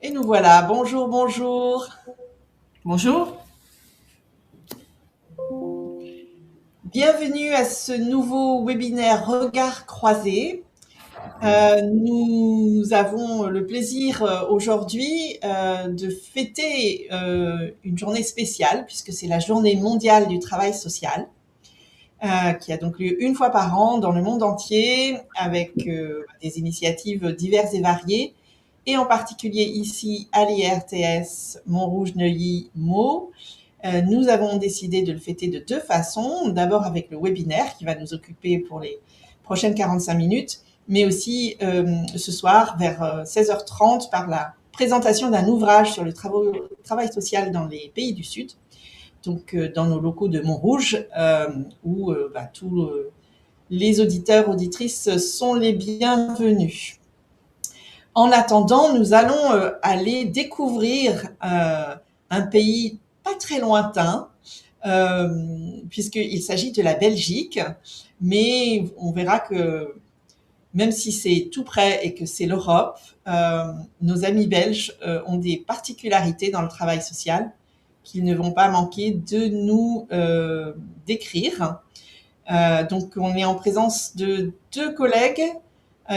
Et nous voilà. Bonjour, bonjour. Bonjour. Bienvenue à ce nouveau webinaire Regards croisés. Nous avons le plaisir aujourd'hui de fêter une journée spéciale puisque c'est la journée mondiale du travail social qui a donc lieu une fois par an dans le monde entier avec des initiatives diverses et variées et en particulier ici à l'IRTS Montrouge-Neuilly-Meaux. Nous avons décidé de le fêter de deux façons. D'abord avec le webinaire qui va nous occuper pour les prochaines 45 minutes, mais aussi ce soir vers 16h30 par la présentation d'un ouvrage sur le travail social dans les pays du Sud, donc dans nos locaux de Montrouge, où tous les auditeurs, auditrices sont les bienvenus. En attendant, nous allons aller découvrir un pays pas très lointain, puisqu'il s'agit de la Belgique, mais on verra que même si c'est tout près et que c'est l'Europe, nos amis belges ont des particularités dans le travail social qu'ils ne vont pas manquer de nous décrire. Donc on est en présence de deux collègues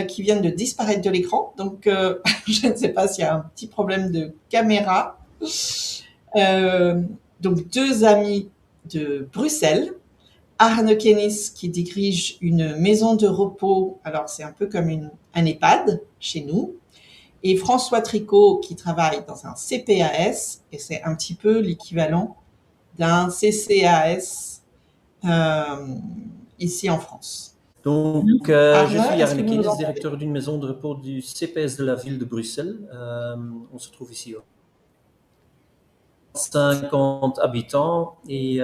qui viennent de disparaître de l'écran. Donc, je ne sais pas s'il y a un petit problème de caméra. Euh, donc, deux amis de Bruxelles. Arne Kennis qui dirige une maison de repos. Alors, c'est un peu comme un EHPAD chez nous. Et François Tricot qui travaille dans un CPAS. Et c'est un petit peu l'équivalent d'un CCAS ici en France. Donc, je Arne, suis est-ce que Arne vous nous Kennis, entendez? directeur d'une maison de repos du CPS de la ville de Bruxelles. On se trouve ici 50 habitants et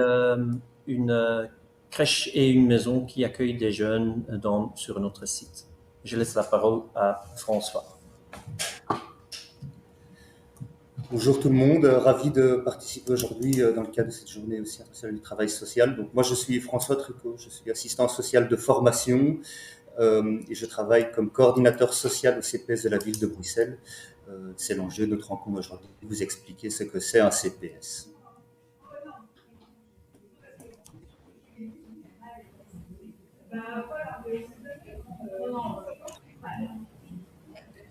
une crèche et une maison qui accueillent des jeunes sur notre site. Je laisse la parole à François. Bonjour tout le monde, ravi de participer aujourd'hui dans le cadre de cette journée aussi internationale du travail social. Donc moi je suis François Tricot, je suis assistant social de formation et je travaille comme coordinateur social au CPS de la ville de Bruxelles. C'est l'enjeu de notre rencontre aujourd'hui, vous expliquer ce que c'est un CPS.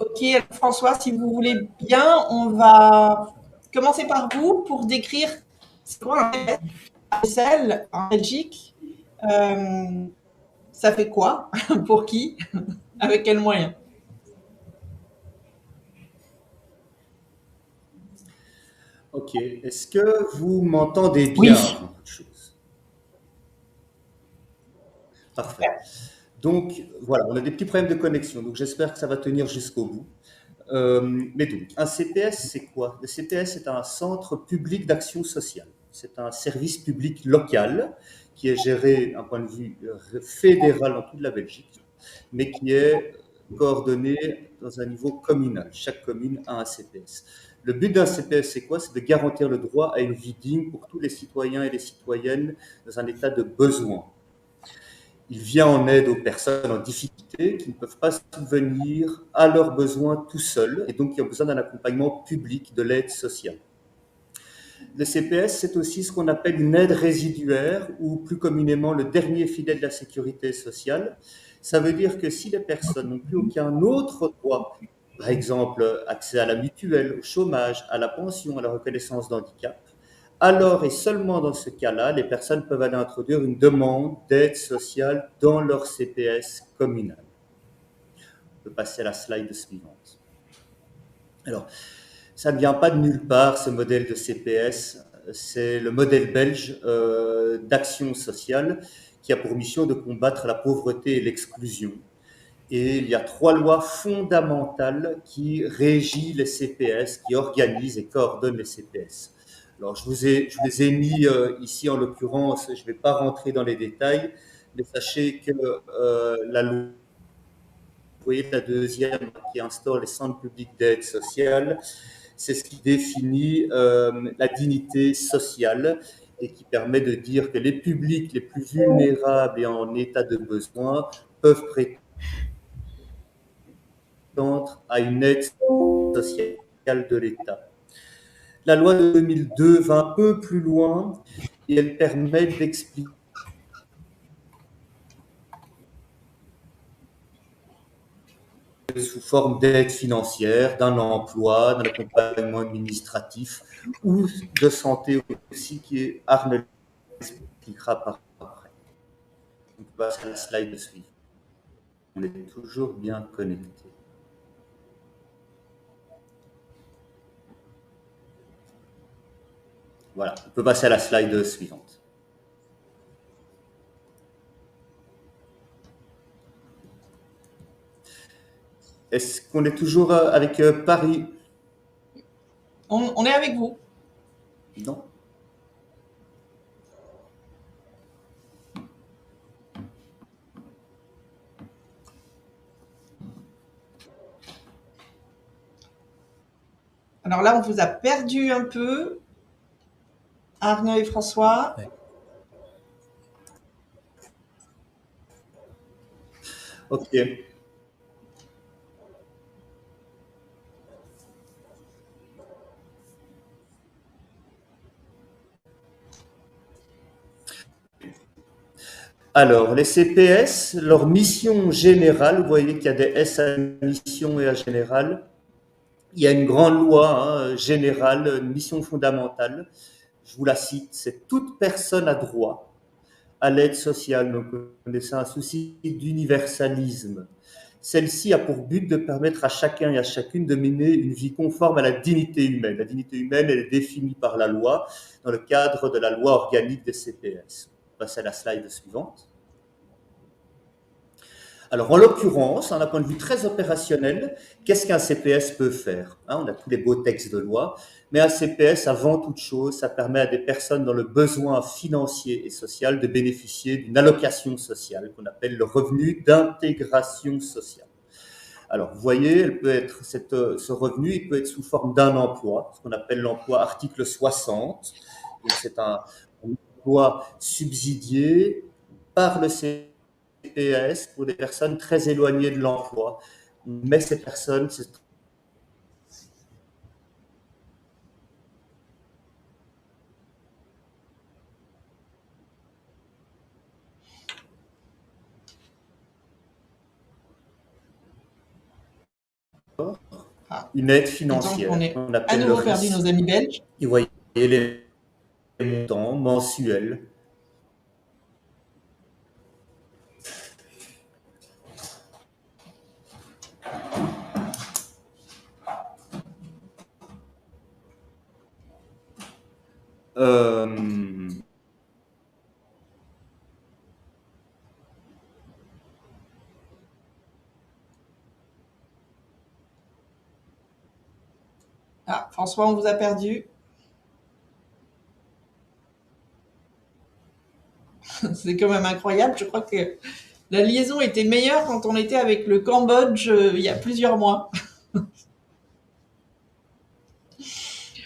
Ok, François, si vous voulez bien, on va commencer par vous pour décrire c'est quoi un Bruxelles en Belgique. Euh, Ça fait quoi? Pour qui? Avec quels moyens? Ok, est-ce que vous m'entendez bien Oui. avant toute chose? Parfait. Donc voilà, on a des petits problèmes de connexion, donc j'espère que ça va tenir jusqu'au bout. Mais donc, un CPS, c'est quoi? Le CPS, c'est un centre public d'action sociale. C'est un service public local qui est géré d'un point de vue fédéral dans toute la Belgique, mais qui est coordonné dans un niveau communal. Chaque commune a un CPS. Le but d'un CPS, c'est quoi? C'est de garantir le droit à une vie digne pour tous les citoyens et les citoyennes dans un état de besoin. Il vient en aide aux personnes en difficulté qui ne peuvent pas subvenir à leurs besoins tout seuls et donc qui ont besoin d'un accompagnement public de l'aide sociale. Le CPS, c'est aussi ce qu'on appelle une aide résiduaire ou plus communément le dernier filet de la sécurité sociale. Ça veut dire que si les personnes n'ont plus aucun autre droit, par exemple accès à la mutuelle, au chômage, à la pension, à la reconnaissance d'handicap, alors et seulement dans ce cas-là, les personnes peuvent aller introduire une demande d'aide sociale dans leur CPS communal. On peut passer à la slide suivante. Alors, ça ne vient pas de nulle part, ce modèle de CPS. C'est le modèle belge d'action sociale qui a pour mission de combattre la pauvreté et l'exclusion. Et il y a 3 lois fondamentales qui régissent les CPS, qui organisent et coordonnent les CPS. Alors, je les ai mis ici en l'occurrence, je ne vais pas rentrer dans les détails, mais sachez que la loi, vous voyez la deuxième qui instaure les centres publics d'aide sociale, c'est ce qui définit la dignité sociale et qui permet de dire que les publics les plus vulnérables et en état de besoin peuvent prétendre à une aide sociale de l'État. La loi de 2002 va un peu plus loin et elle permet d'expliquer sous forme d'aide financière, d'un emploi, d'un accompagnement administratif ou de santé aussi, qui est Arnaud expliquera par après. On passe à la slide suivante. On est toujours bien connecté. Voilà, on peut passer à la slide suivante. Est-ce qu'on est toujours avec Paris? On est avec vous. Non. Alors là, on vous a perdu un peu, Arnaud et François. Ouais. Ok. Alors, les CPS, leur mission générale, vous voyez qu'il y a des S à mission et à générale. Il y a une grande loi générale, une mission fondamentale. Je vous la cite, c'est toute personne a droit à l'aide sociale. Donc, c'est un souci d'universalisme. Celle-ci a pour but de permettre à chacun et à chacune de mener une vie conforme à la dignité humaine. La dignité humaine, elle est définie par la loi dans le cadre de la loi organique des CPS. On passe à la slide suivante. Alors, en l'occurrence, d'un point de vue très opérationnel, qu'est-ce qu'un CPS peut faire? On a tous les beaux textes de loi, mais un CPS, avant toute chose, ça permet à des personnes dans le besoin financier et social de bénéficier d'une allocation sociale qu'on appelle le revenu d'intégration sociale. Alors, vous voyez, elle peut être ce revenu, il peut être sous forme d'un emploi, ce qu'on appelle l'emploi article 60. Donc, c'est un emploi subsidié par le CPS pour des personnes très éloignées de l'emploi. Mais ces personnes, une aide financière. Donc, on est à nouveau perdu nos amis belges. Et vous voyez les montants mensuels. Ah, François, on vous a perdu. C'est quand même incroyable. Je crois que la liaison était meilleure quand on était avec le Cambodge il y a plusieurs mois.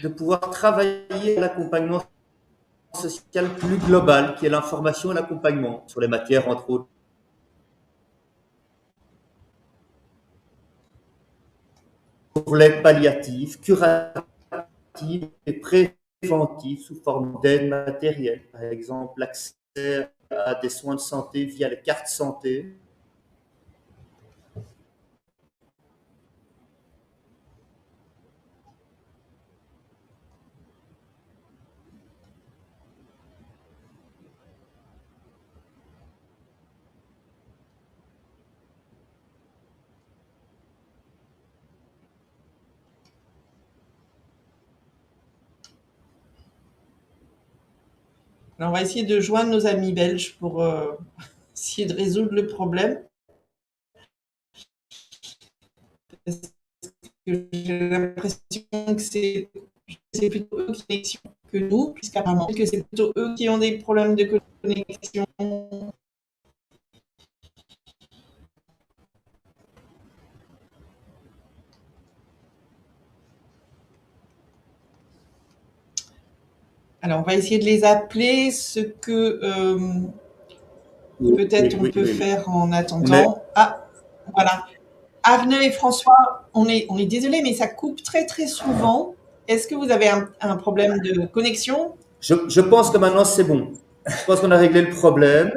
De pouvoir travailler à l'accompagnement social plus global, qui est l'information et l'accompagnement sur les matières, entre autres, pour l'aide palliative, curative et préventive sous forme d'aide matérielle. Par exemple, l'accès à des soins de santé via les cartes santé. Alors, on va essayer de joindre nos amis belges pour essayer de résoudre le problème. Parce que j'ai l'impression que c'est plutôt eux qui ont des connexions que nous, puisqu'apparemment que c'est plutôt eux qui ont des problèmes de connexion. Alors, on va essayer de les appeler. Ce que peut-être on peut faire en attendant. Ah, voilà. Arnaud et François, on est désolé, mais ça coupe très très souvent. Est-ce que vous avez un problème de connexion? Je pense que maintenant c'est bon. Je pense qu'on a réglé le problème.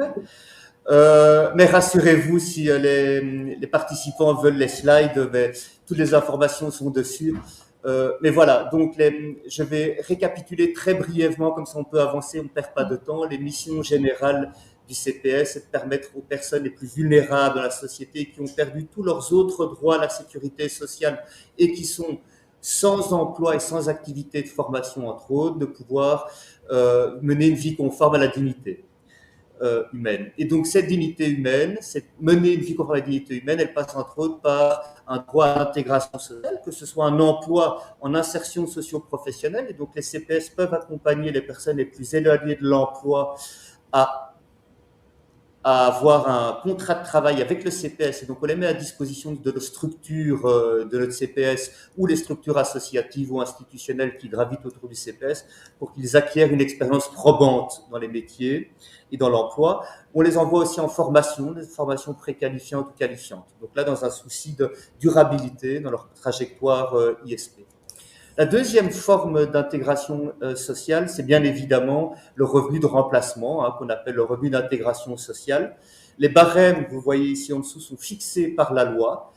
Mais rassurez-vous, si les participants veulent les slides, ben, toutes les informations sont dessus. Mais voilà, donc je vais récapituler très brièvement, comme ça on peut avancer, on ne perd pas de temps. Les missions générales du CPS, c'est de permettre aux personnes les plus vulnérables dans la société, qui ont perdu tous leurs autres droits à la sécurité sociale et qui sont sans emploi et sans activité de formation, entre autres, de pouvoir mener une vie conforme à la dignité humaine. Et donc cette dignité humaine, mener une vie conforme à la dignité humaine, elle passe entre autres par un droit à l'intégration sociale, que ce soit un emploi en insertion socio-professionnelle. Et donc les CPS peuvent accompagner les personnes les plus éloignées de l'emploi à avoir un contrat de travail avec le CPS. Et donc, on les met à disposition de nos structures de notre CPS ou les structures associatives ou institutionnelles qui gravitent autour du CPS pour qu'ils acquièrent une expérience probante dans les métiers et dans l'emploi. On les envoie aussi en formation, des formations préqualifiantes ou qualifiantes. Donc là, dans un souci de durabilité dans leur trajectoire ISP. La deuxième forme d'intégration sociale, c'est bien évidemment le revenu de remplacement, qu'on appelle le revenu d'intégration sociale. Les barèmes, vous voyez ici en dessous, sont fixés par la loi,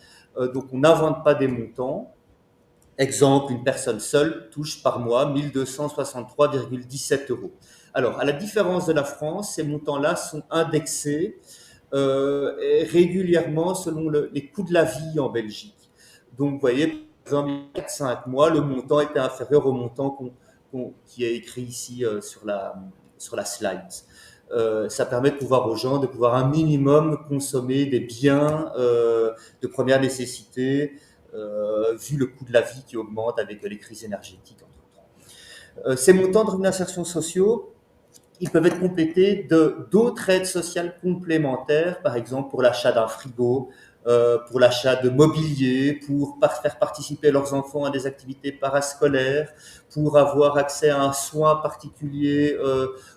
donc on n'invente pas des montants. Exemple, une personne seule touche par mois 1 263,17 €. Alors, à la différence de la France, ces montants-là sont indexés régulièrement selon les coûts de la vie en Belgique. Donc, vous voyez, par exemple, il y a 4-5 mois, le montant était inférieur au montant qui est écrit ici sur la slide. Ça permet de pouvoir aux gens de pouvoir un minimum consommer des biens de première nécessité, vu le coût de la vie qui augmente avec les crises énergétiques, entre autres. Ces montants de revenus d'insertion sociaux, ils peuvent être complétés d'autres aides sociales complémentaires, par exemple pour l'achat d'un frigo, pour l'achat de mobilier, pour faire participer leurs enfants à des activités parascolaires, pour avoir accès à un soin particulier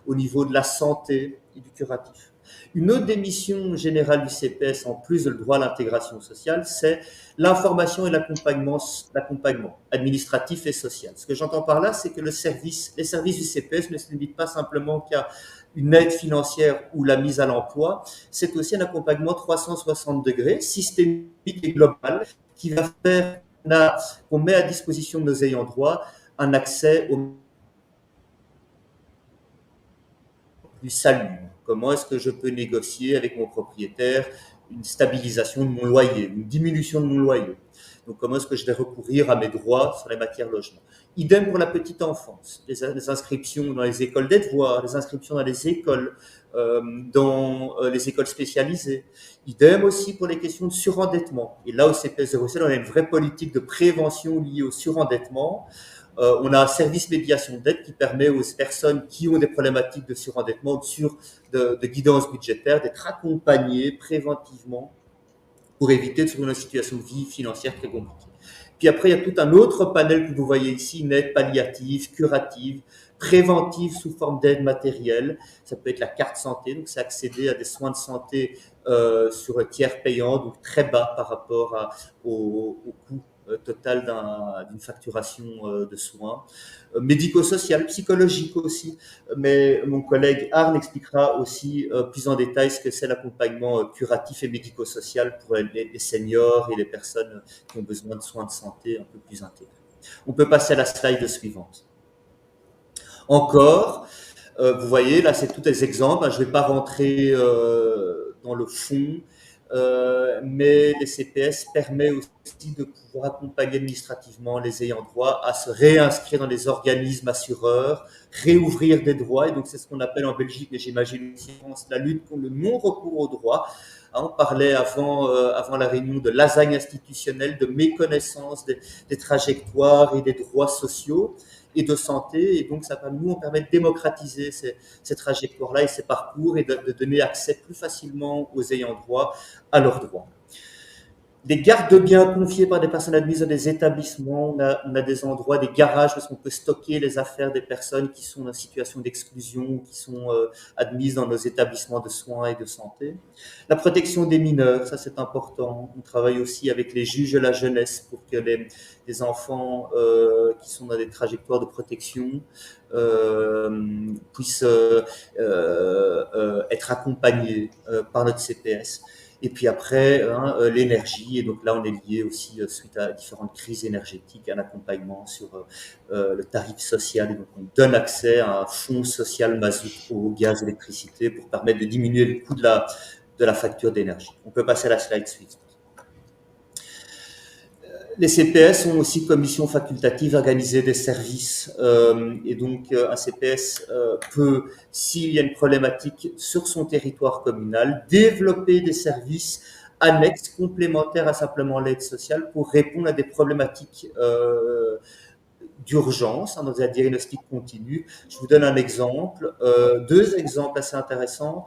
au niveau de la santé et du curatif. Une autre des missions générales du CPS, en plus de le droit à l'intégration sociale, c'est l'information et l'accompagnement administratif et social. Ce que j'entends par là, c'est que les services du CPS ne se limitent pas simplement qu'à une aide financière ou la mise à l'emploi, c'est aussi un accompagnement 360 degrés, systémique et global, qui va faire qu'on met à disposition de nos ayants droit un accès au du salut. Comment est-ce que je peux négocier avec mon propriétaire une stabilisation de mon loyer, une diminution de mon loyer? Donc, comment est-ce que je vais recourir à mes droits sur les matières logement? Idem pour la petite enfance, les inscriptions dans les écoles des devoirs, les inscriptions dans les écoles, dans les écoles spécialisées. Idem aussi pour les questions de surendettement. Et là, au CPS de Bruxelles, on a une vraie politique de prévention liée au surendettement. On a un service médiation d'aide qui permet aux personnes qui ont des problématiques de surendettement, de guidance budgétaire, d'être accompagnées préventivement pour éviter de se trouver dans une situation de vie financière très compliquée. Puis après, il y a tout un autre panel que vous voyez ici, une aide palliative, curative, préventive sous forme d'aide matérielle. Ça peut être la carte santé, donc c'est accéder à des soins de santé sur tiers payant, donc très bas par rapport au coût total d'une facturation de soins, médico-social, psychologique aussi, mais mon collègue Arne expliquera aussi plus en détail ce que c'est l'accompagnement curatif et médico-social pour les seniors et les personnes qui ont besoin de soins de santé un peu plus intégrés. On peut passer à la slide suivante. Encore, vous voyez, là c'est tous des exemples, je ne vais pas rentrer dans le fond, mais les CPS permet aussi de pouvoir accompagner administrativement les ayants droit à se réinscrire dans les organismes assureurs, réouvrir des droits, et donc c'est ce qu'on appelle en Belgique, mais j'imagine aussi en France, la lutte contre le non-recours aux droits. On parlait avant la réunion de lasagne institutionnelle, de méconnaissance des trajectoires et des droits sociaux et de santé, et donc on permet de démocratiser ces trajectoires-là et ces parcours et de donner accès plus facilement aux ayants droit à leurs droits. des garde-biens confiés par des personnes admises dans des établissements. On a des endroits, des garages où on peut stocker les affaires des personnes qui sont en situation d'exclusion, qui sont admises dans nos établissements de soins et de santé. La protection des mineurs, ça c'est important. On travaille aussi avec les juges de la jeunesse pour que les enfants qui sont dans des trajectoires de protection puissent être accompagnés par notre CPS. Et puis après, l'énergie. Et donc là, on est lié aussi, suite à différentes crises énergétiques, un accompagnement sur le tarif social. Et donc, on donne accès à un fonds social mazout au gaz, électricité, pour permettre de diminuer le coût de la facture d'énergie. On peut passer à la slide suivante. Les CPS ont aussi comme mission facultative d'organiser des services et donc un CPS peut, s'il y a une problématique sur son territoire communal, développer des services annexes complémentaires à simplement l'aide sociale pour répondre à des problématiques d'urgence dans un diagnostic continu. Je vous donne un exemple, deux exemples assez intéressants.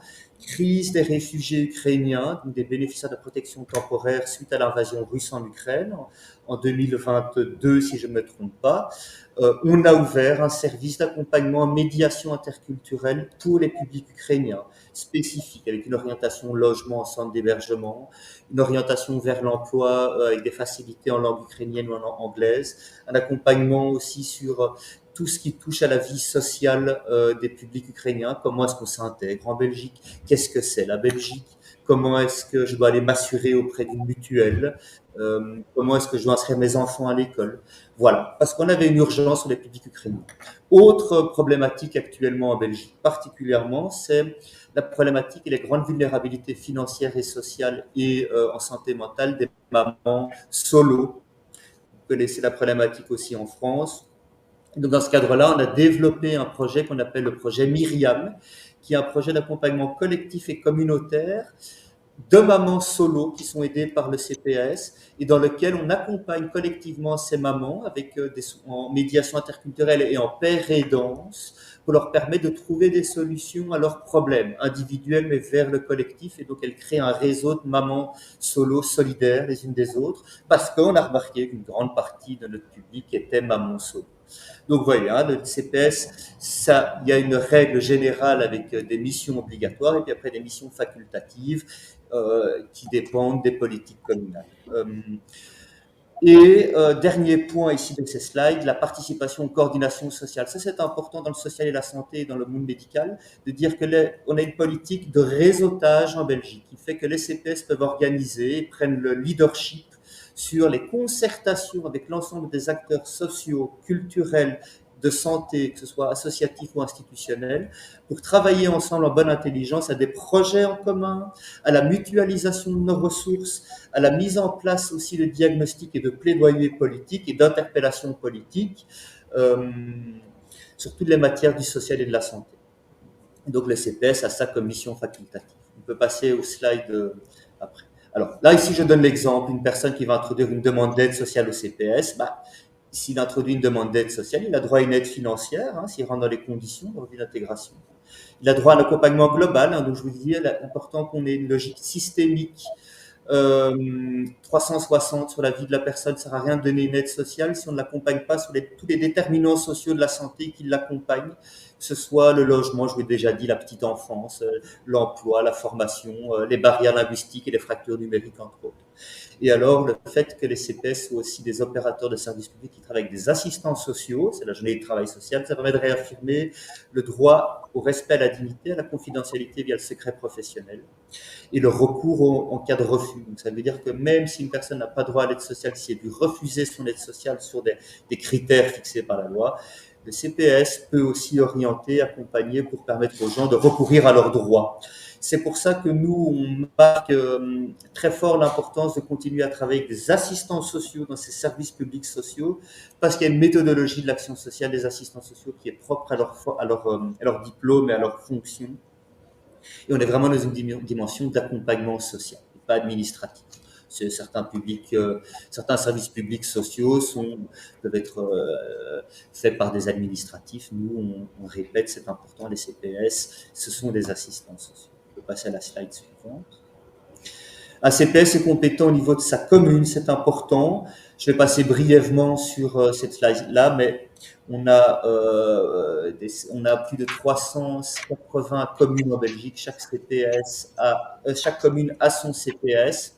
Crise des réfugiés ukrainiens, donc des bénéficiaires de protection temporaire suite à l'invasion russe en Ukraine, en 2022, si je ne me trompe pas. On a ouvert un service d'accompagnement en médiation interculturelle pour les publics ukrainiens, spécifique, avec une orientation logement en centre d'hébergement, une orientation vers l'emploi avec des facilités en langue ukrainienne ou en anglaise, un accompagnement aussi sur tout ce qui touche à la vie sociale des publics ukrainiens, comment est-ce qu'on s'intègre en Belgique, qu'est-ce que c'est la Belgique, comment est-ce que je dois aller m'assurer auprès d'une mutuelle, comment est-ce que je dois inscrire mes enfants à l'école. Voilà, parce qu'on avait une urgence sur les publics ukrainiens. Autre problématique actuellement en Belgique, particulièrement, c'est la problématique et les grandes vulnérabilités financières et sociales et en santé mentale des mamans solo. Vous connaissez la problématique aussi en France. Donc, dans ce cadre-là, on a développé un projet qu'on appelle le projet Myriam, qui est un projet d'accompagnement collectif et communautaire de mamans solo qui sont aidées par le CPS et dans lequel on accompagne collectivement ces mamans avec en médiation interculturelle et en paire aidance pour leur permettre de trouver des solutions à leurs problèmes individuels mais vers le collectif. Et donc, elles créent un réseau de mamans solo solidaires les unes des autres parce qu'on a remarqué qu'une grande partie de notre public était mamans solo. Donc, vous voyez, le CPS, il y a une règle générale avec des missions obligatoires et puis après des missions facultatives qui dépendent des politiques communales. Dernier point ici de ces slides, la participation aux coordinations sociales. Ça, c'est important dans le social et la santé et dans le monde médical, de dire que on a une politique de réseautage en Belgique qui fait que les CPS peuvent organiser et prennent le leadership sur les concertations avec l'ensemble des acteurs sociaux, culturels, de santé, que ce soit associatif ou institutionnel, pour travailler ensemble en bonne intelligence à des projets en commun, à la mutualisation de nos ressources, à la mise en place aussi de diagnostics et de plaidoyer politiques et d'interpellations politiques sur toutes les matières du social et de la santé. Donc le CPS a ça comme mission facultative. On peut passer au slide après. Alors là, ici, je donne l'exemple, une personne qui va introduire une demande d'aide sociale au CPS, s'il introduit une demande d'aide sociale, il a droit à une aide financière, s'il rentre dans les conditions de revenu d'intégration. Il a droit à un accompagnement global, donc je vous dis, il est important qu'on ait une logique systémique 360 sur la vie de la personne. Ça ne sert à rien de donner une aide sociale si on ne l'accompagne pas sur tous les déterminants sociaux de la santé qui l'accompagnent, que ce soit le logement, je vous l'ai déjà dit, la petite enfance, l'emploi, la formation, les barrières linguistiques et les fractures numériques, entre autres. Et alors, le fait que les CPS soient aussi des opérateurs de services publics qui travaillent avec des assistants sociaux, c'est la journée de travail social, ça permet de réaffirmer le droit au respect à la dignité, à la confidentialité via le secret professionnel et le recours en cas de refus. Donc, ça veut dire que même si une personne n'a pas droit à l'aide sociale, si elle veut refuser son aide sociale sur des critères fixés par la loi, le CPS peut aussi orienter, accompagner pour permettre aux gens de recourir à leurs droits. C'est pour ça que nous, on marque très fort l'importance de continuer à travailler avec des assistants sociaux dans ces services publics sociaux, parce qu'il y a une méthodologie de l'action sociale des assistants sociaux qui est propre à leur diplôme et à leur fonction. Et on est vraiment dans une dimension d'accompagnement social, pas administratif. Certains services publics sociaux peuvent être faits par des administratifs. Nous, on répète, c'est important, les CPS, ce sont des assistants sociaux. On peut passer à la slide suivante. Un CPS est compétent au niveau de sa commune, c'est important. Je vais passer brièvement sur cette slide-là, mais on a plus de 380 communes en Belgique. Chaque commune a son CPS.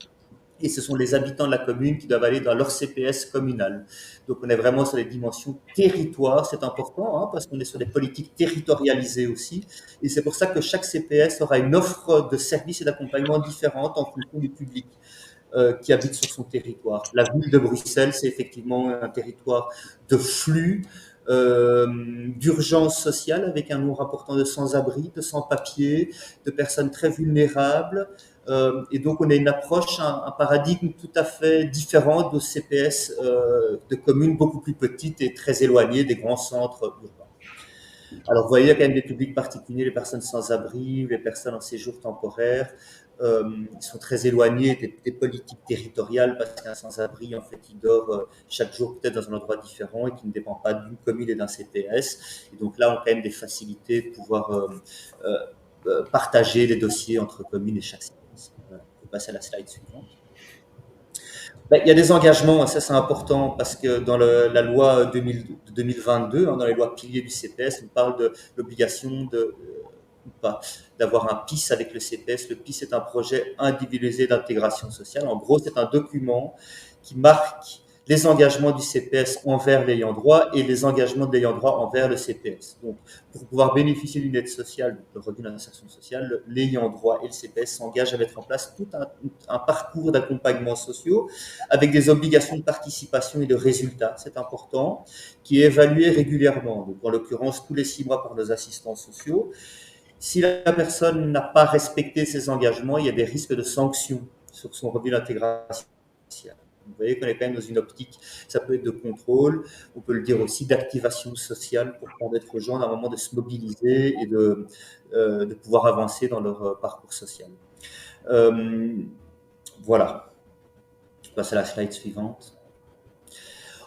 Et ce sont les habitants de la commune qui doivent aller dans leur CPS communal. Donc on est vraiment sur les dimensions territoire, c'est important parce qu'on est sur des politiques territorialisées aussi. Et c'est pour ça que chaque CPS aura une offre de services et d'accompagnement différente en fonction du public qui habite sur son territoire. La ville de Bruxelles, c'est effectivement un territoire de flux, d'urgence sociale avec un nombre important de sans-abri, de sans-papiers, de personnes très vulnérables. Et donc, on a une approche, un paradigme tout à fait différent de CPS de communes beaucoup plus petites et très éloignées des grands centres urbains. Alors, vous voyez, il y a quand même des publics particuliers, les personnes sans abri, les personnes en séjour temporaire. Ils sont très éloignés des politiques territoriales parce qu'un sans-abri, en fait, il dort chaque jour peut-être dans un endroit différent et qui ne dépend pas d'une commune et d'un CPS. Et donc là, on a quand même des facilités de pouvoir partager les dossiers entre communes et chaque CPS. On peut passer à la slide suivante. Ben, il y a des engagements, ça c'est important parce que dans la loi 2022, dans les lois piliers du CPS, on parle de l'obligation d'avoir un PIS avec le CPS. Le PIS est un projet individualisé d'intégration sociale. En gros, c'est un document qui marque les engagements du CPS envers l'ayant droit et les engagements de l'ayant droit envers le CPS. Donc, pour pouvoir bénéficier d'une aide sociale, le revenu d'insertion sociale, l'ayant droit et le CPS s'engagent à mettre en place tout un parcours d'accompagnement sociaux avec des obligations de participation et de résultats, c'est important, qui est évalué régulièrement. Donc, en l'occurrence, tous les 6 mois par nos assistants sociaux. Si la personne n'a pas respecté ses engagements, il y a des risques de sanctions sur son revenu d'intégration sociale. Vous voyez qu'on est quand même dans une optique, ça peut être de contrôle, on peut le dire aussi d'activation sociale pour permettre aux gens à un moment de se mobiliser et de pouvoir avancer dans leur parcours social. Voilà. Je passe à la slide suivante.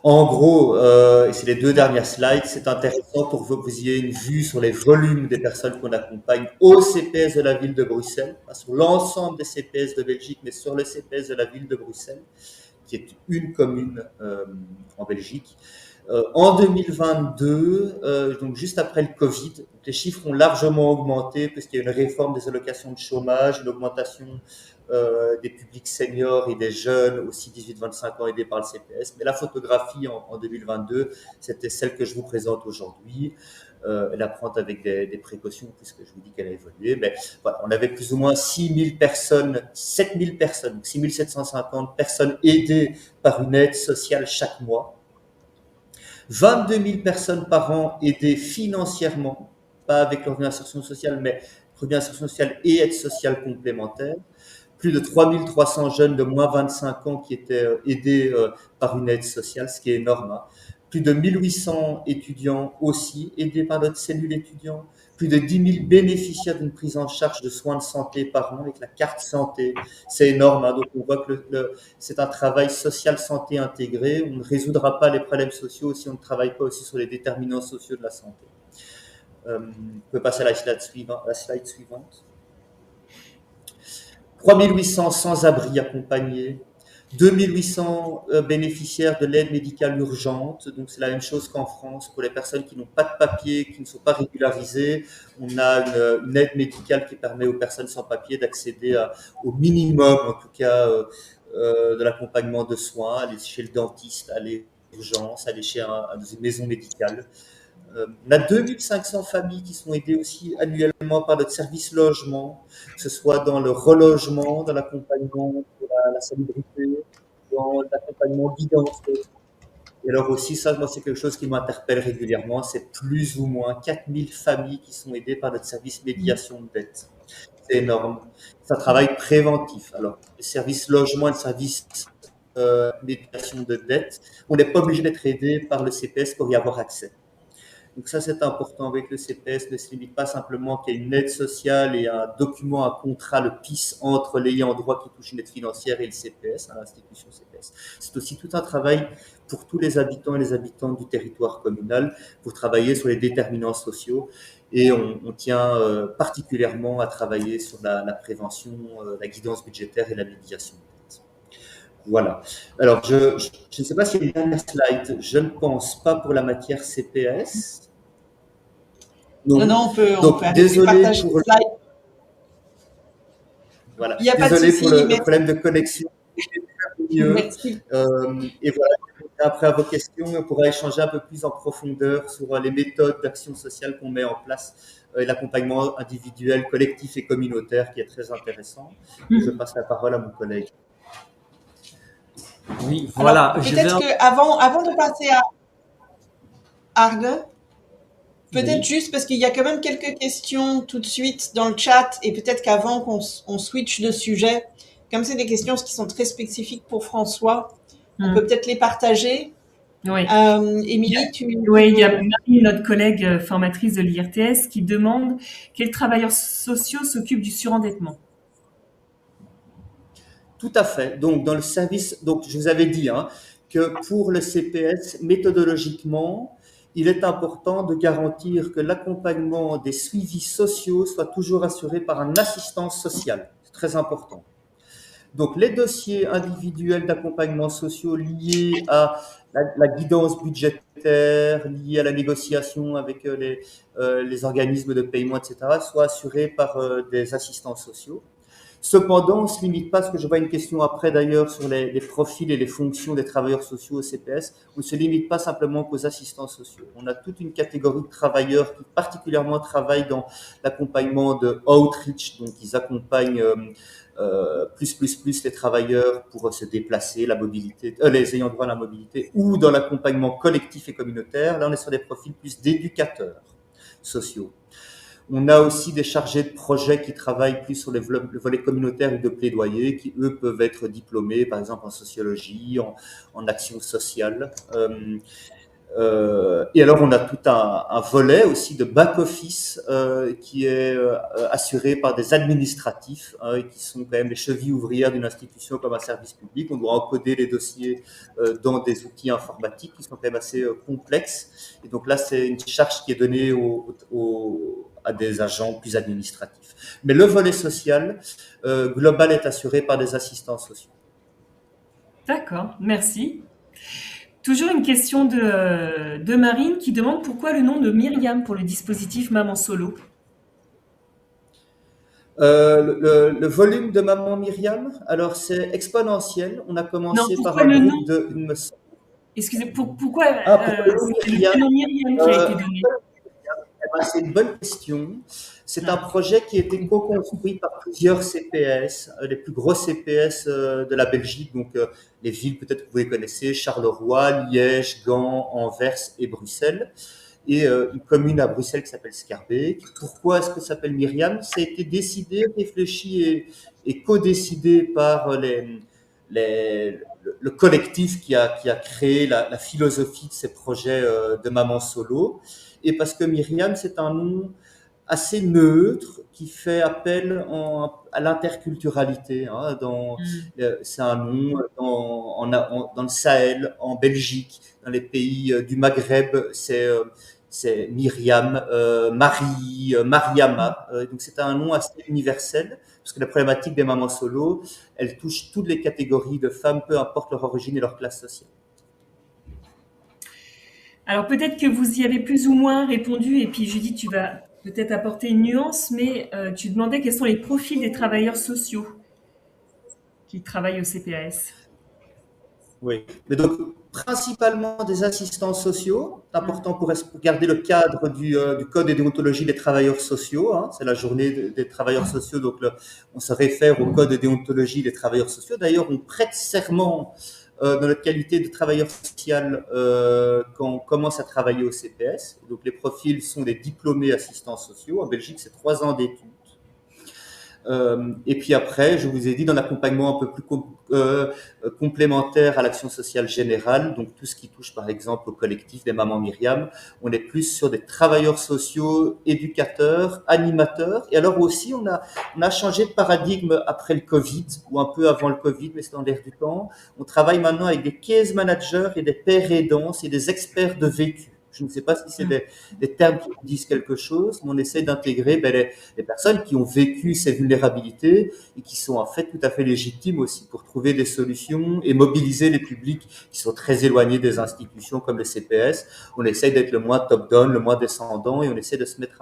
En gros, et c'est les 2 dernières slides, c'est intéressant pour que vous ayez une vue sur les volumes des personnes qu'on accompagne au CPS de la ville de Bruxelles, pas sur l'ensemble des CPS de Belgique, mais sur le CPS de la ville de Bruxelles, qui est une commune en Belgique. En 2022, donc juste après le Covid, les chiffres ont largement augmenté puisqu'il y a une réforme des allocations de chômage, une augmentation des publics seniors et des jeunes aussi 18-25 ans aidés par le CPS. Mais la photographie en 2022, c'était celle que je vous présente aujourd'hui. Elle apprend avec des précautions puisque je vous dis qu'elle a évolué. Mais voilà, on avait plus ou moins 6000 personnes, 7000 personnes, 6750 personnes aidées par une aide sociale chaque mois. 22 000 personnes par an aidées financièrement, pas avec le revenu d'insertion sociale, mais revenu d'insertion sociale et aide sociale complémentaire. Plus de 3300 jeunes de moins 25 ans qui étaient aidés par une aide sociale, ce qui est énorme. Plus de 1800 étudiants aussi aidés par notre cellule étudiant. Plus de 10 000 bénéficiaires d'une prise en charge de soins de santé par an avec la carte santé. C'est énorme. Donc, on voit que c'est un travail social santé intégré. On ne résoudra pas les problèmes sociaux si on ne travaille pas aussi sur les déterminants sociaux de la santé. On peut passer à la slide suivante. 3800 sans-abri accompagnés, 2800 bénéficiaires de l'aide médicale urgente. Donc, c'est la même chose qu'en France. Pour les personnes qui n'ont pas de papier, qui ne sont pas régularisées, on a une aide médicale qui permet aux personnes sans papier d'accéder au minimum, en tout cas, de l'accompagnement de soins, aller chez le dentiste, aller à l'urgence, aller chez une maison médicale. On a 2500 familles qui sont aidées aussi annuellement par notre service logement, que ce soit dans le relogement, dans l'accompagnement de la salubrité, dans l'accompagnement d'identité. Et alors aussi, ça, moi, c'est quelque chose qui m'interpelle régulièrement, c'est plus ou moins 4000 familles qui sont aidées par notre service médiation de dette. C'est énorme. C'est un travail préventif. Alors, le service logement et le service médiation de dette, on n'est pas obligé d'être aidé par le CPS pour y avoir accès. Donc ça, c'est important avec le CPS, ne se limite pas simplement qu'il y ait une aide sociale et un document, un contrat, le PIS, entre l'ayant droit qui touche une aide financière et le CPS, l'institution CPS. C'est aussi tout un travail pour tous les habitants et les habitantes du territoire communal pour travailler sur les déterminants sociaux. Et on tient particulièrement à travailler sur la prévention, la guidance budgétaire et la médiation. Voilà. Alors, je ne sais pas s'il y a une dernière slide. Je ne pense pas pour la matière CPS. Non, on peut arrêter désolé le partage pour slide. Voilà. Il n'y a pas de Désolé souci, pour le merci. problème de connexion. Mieux. Merci. Et voilà, après à vos questions, on pourra échanger un peu plus en profondeur sur les méthodes d'action sociale qu'on met en place et l'accompagnement individuel, collectif et communautaire qui est très intéressant. Je passe la parole à mon collègue. Oui, voilà. Alors, peut-être qu'avant de passer à Arne, peut-être Oui. juste parce qu'il y a quand même quelques questions tout de suite dans le chat et peut-être qu'avant qu'on switch de sujet, comme c'est des questions qui sont très spécifiques pour François, on peut peut-être les partager. Oui. Émilie, tu... Oui, il y a Marie, notre collègue formatrice de l'IRTS, qui demande quels travailleurs sociaux s'occupent du surendettement. Tout à fait. Donc, dans le service, donc je vous avais dit que pour le CPS, méthodologiquement, il est important de garantir que l'accompagnement des suivis sociaux soit toujours assuré par un assistant social. C'est très important. Donc, les dossiers individuels d'accompagnement sociaux liés à la guidance budgétaire, liés à la négociation avec les organismes de paiement, etc., soient assurés par des assistants sociaux. Cependant, on ne se limite pas, parce que je vois une question après d'ailleurs sur les profils et les fonctions des travailleurs sociaux au CPS, on ne se limite pas simplement qu'aux assistants sociaux. On a toute une catégorie de travailleurs qui particulièrement travaillent dans l'accompagnement de outreach, donc ils accompagnent plus les travailleurs pour se déplacer, la mobilité, les ayants droit à la mobilité, ou dans l'accompagnement collectif et communautaire. Là, on est sur des profils plus d'éducateurs sociaux. On a aussi des chargés de projet qui travaillent plus sur le volet communautaire et de plaidoyer, qui eux peuvent être diplômés, par exemple en sociologie, en action sociale. Et alors on a tout un volet aussi de back-office qui est assuré par des administratifs qui sont quand même les chevilles ouvrières d'une institution comme un service public. On doit encoder les dossiers dans des outils informatiques qui sont quand même assez complexes. Et donc là, c'est une charge qui est donnée à des agents plus administratifs. Mais le volet social global est assuré par des assistants sociaux. D'accord, merci. Toujours une question de Marine qui demande pourquoi le nom de Myriam pour le dispositif Maman Solo. Le volume de Maman Myriam, alors c'est exponentiel. On a commencé par un groupe de... Excusez, pourquoi c'est le prénom Myriam qui a été donné? C'est une bonne question. C'est un projet qui a été co-construit par plusieurs CPS, les plus gros CPS de la Belgique, donc les villes peut-être que vous les connaissez, Charleroi, Liège, Gand, Anvers et Bruxelles, et une commune à Bruxelles qui s'appelle Schaerbeek. Pourquoi est-ce que ça s'appelle Myriam? Ça a été décidé, réfléchi et co-décidé par le collectif qui a créé la philosophie de ces projets de Maman Solo. Et parce que Myriam, c'est un nom assez neutre qui fait appel à l'interculturalité. C'est un nom dans le Sahel, en Belgique, dans les pays du Maghreb, c'est Myriam, Marie, Mariama. Donc c'est un nom assez universel, parce que la problématique des mamans solo, elle touche toutes les catégories de femmes, peu importe leur origine et leur classe sociale. Alors peut-être que vous y avez plus ou moins répondu, et puis Judith, tu vas peut-être apporter une nuance, mais tu demandais quels sont les profils des travailleurs sociaux qui travaillent au CPAS. Oui, mais donc principalement des assistants sociaux, c'est important pour garder le cadre du code de déontologie des travailleurs sociaux. C'est la journée des travailleurs sociaux, donc on se réfère au code de déontologie des travailleurs sociaux. D'ailleurs, on prête serment dans notre qualité de travailleur social quand on commence à travailler au CPS. Donc les profils sont des diplômés assistants sociaux. En Belgique, c'est 3 ans d'études. Et puis après, je vous ai dit, dans l'accompagnement un peu plus complémentaire à l'action sociale générale, donc tout ce qui touche par exemple au collectif des Mamans Myriam, on est plus sur des travailleurs sociaux, éducateurs, animateurs. Et alors aussi, on a changé de paradigme après le Covid, ou un peu avant le Covid, mais c'est dans l'air du temps. On travaille maintenant avec des case managers et des pères aidants et des experts de vécu. Je ne sais pas si c'est des termes qui disent quelque chose, mais on essaie d'intégrer les personnes qui ont vécu ces vulnérabilités et qui sont en fait tout à fait légitimes aussi pour trouver des solutions et mobiliser les publics qui sont très éloignés des institutions comme les CPS. On essaie d'être le moins top-down, le moins descendant, et on essaie de se mettre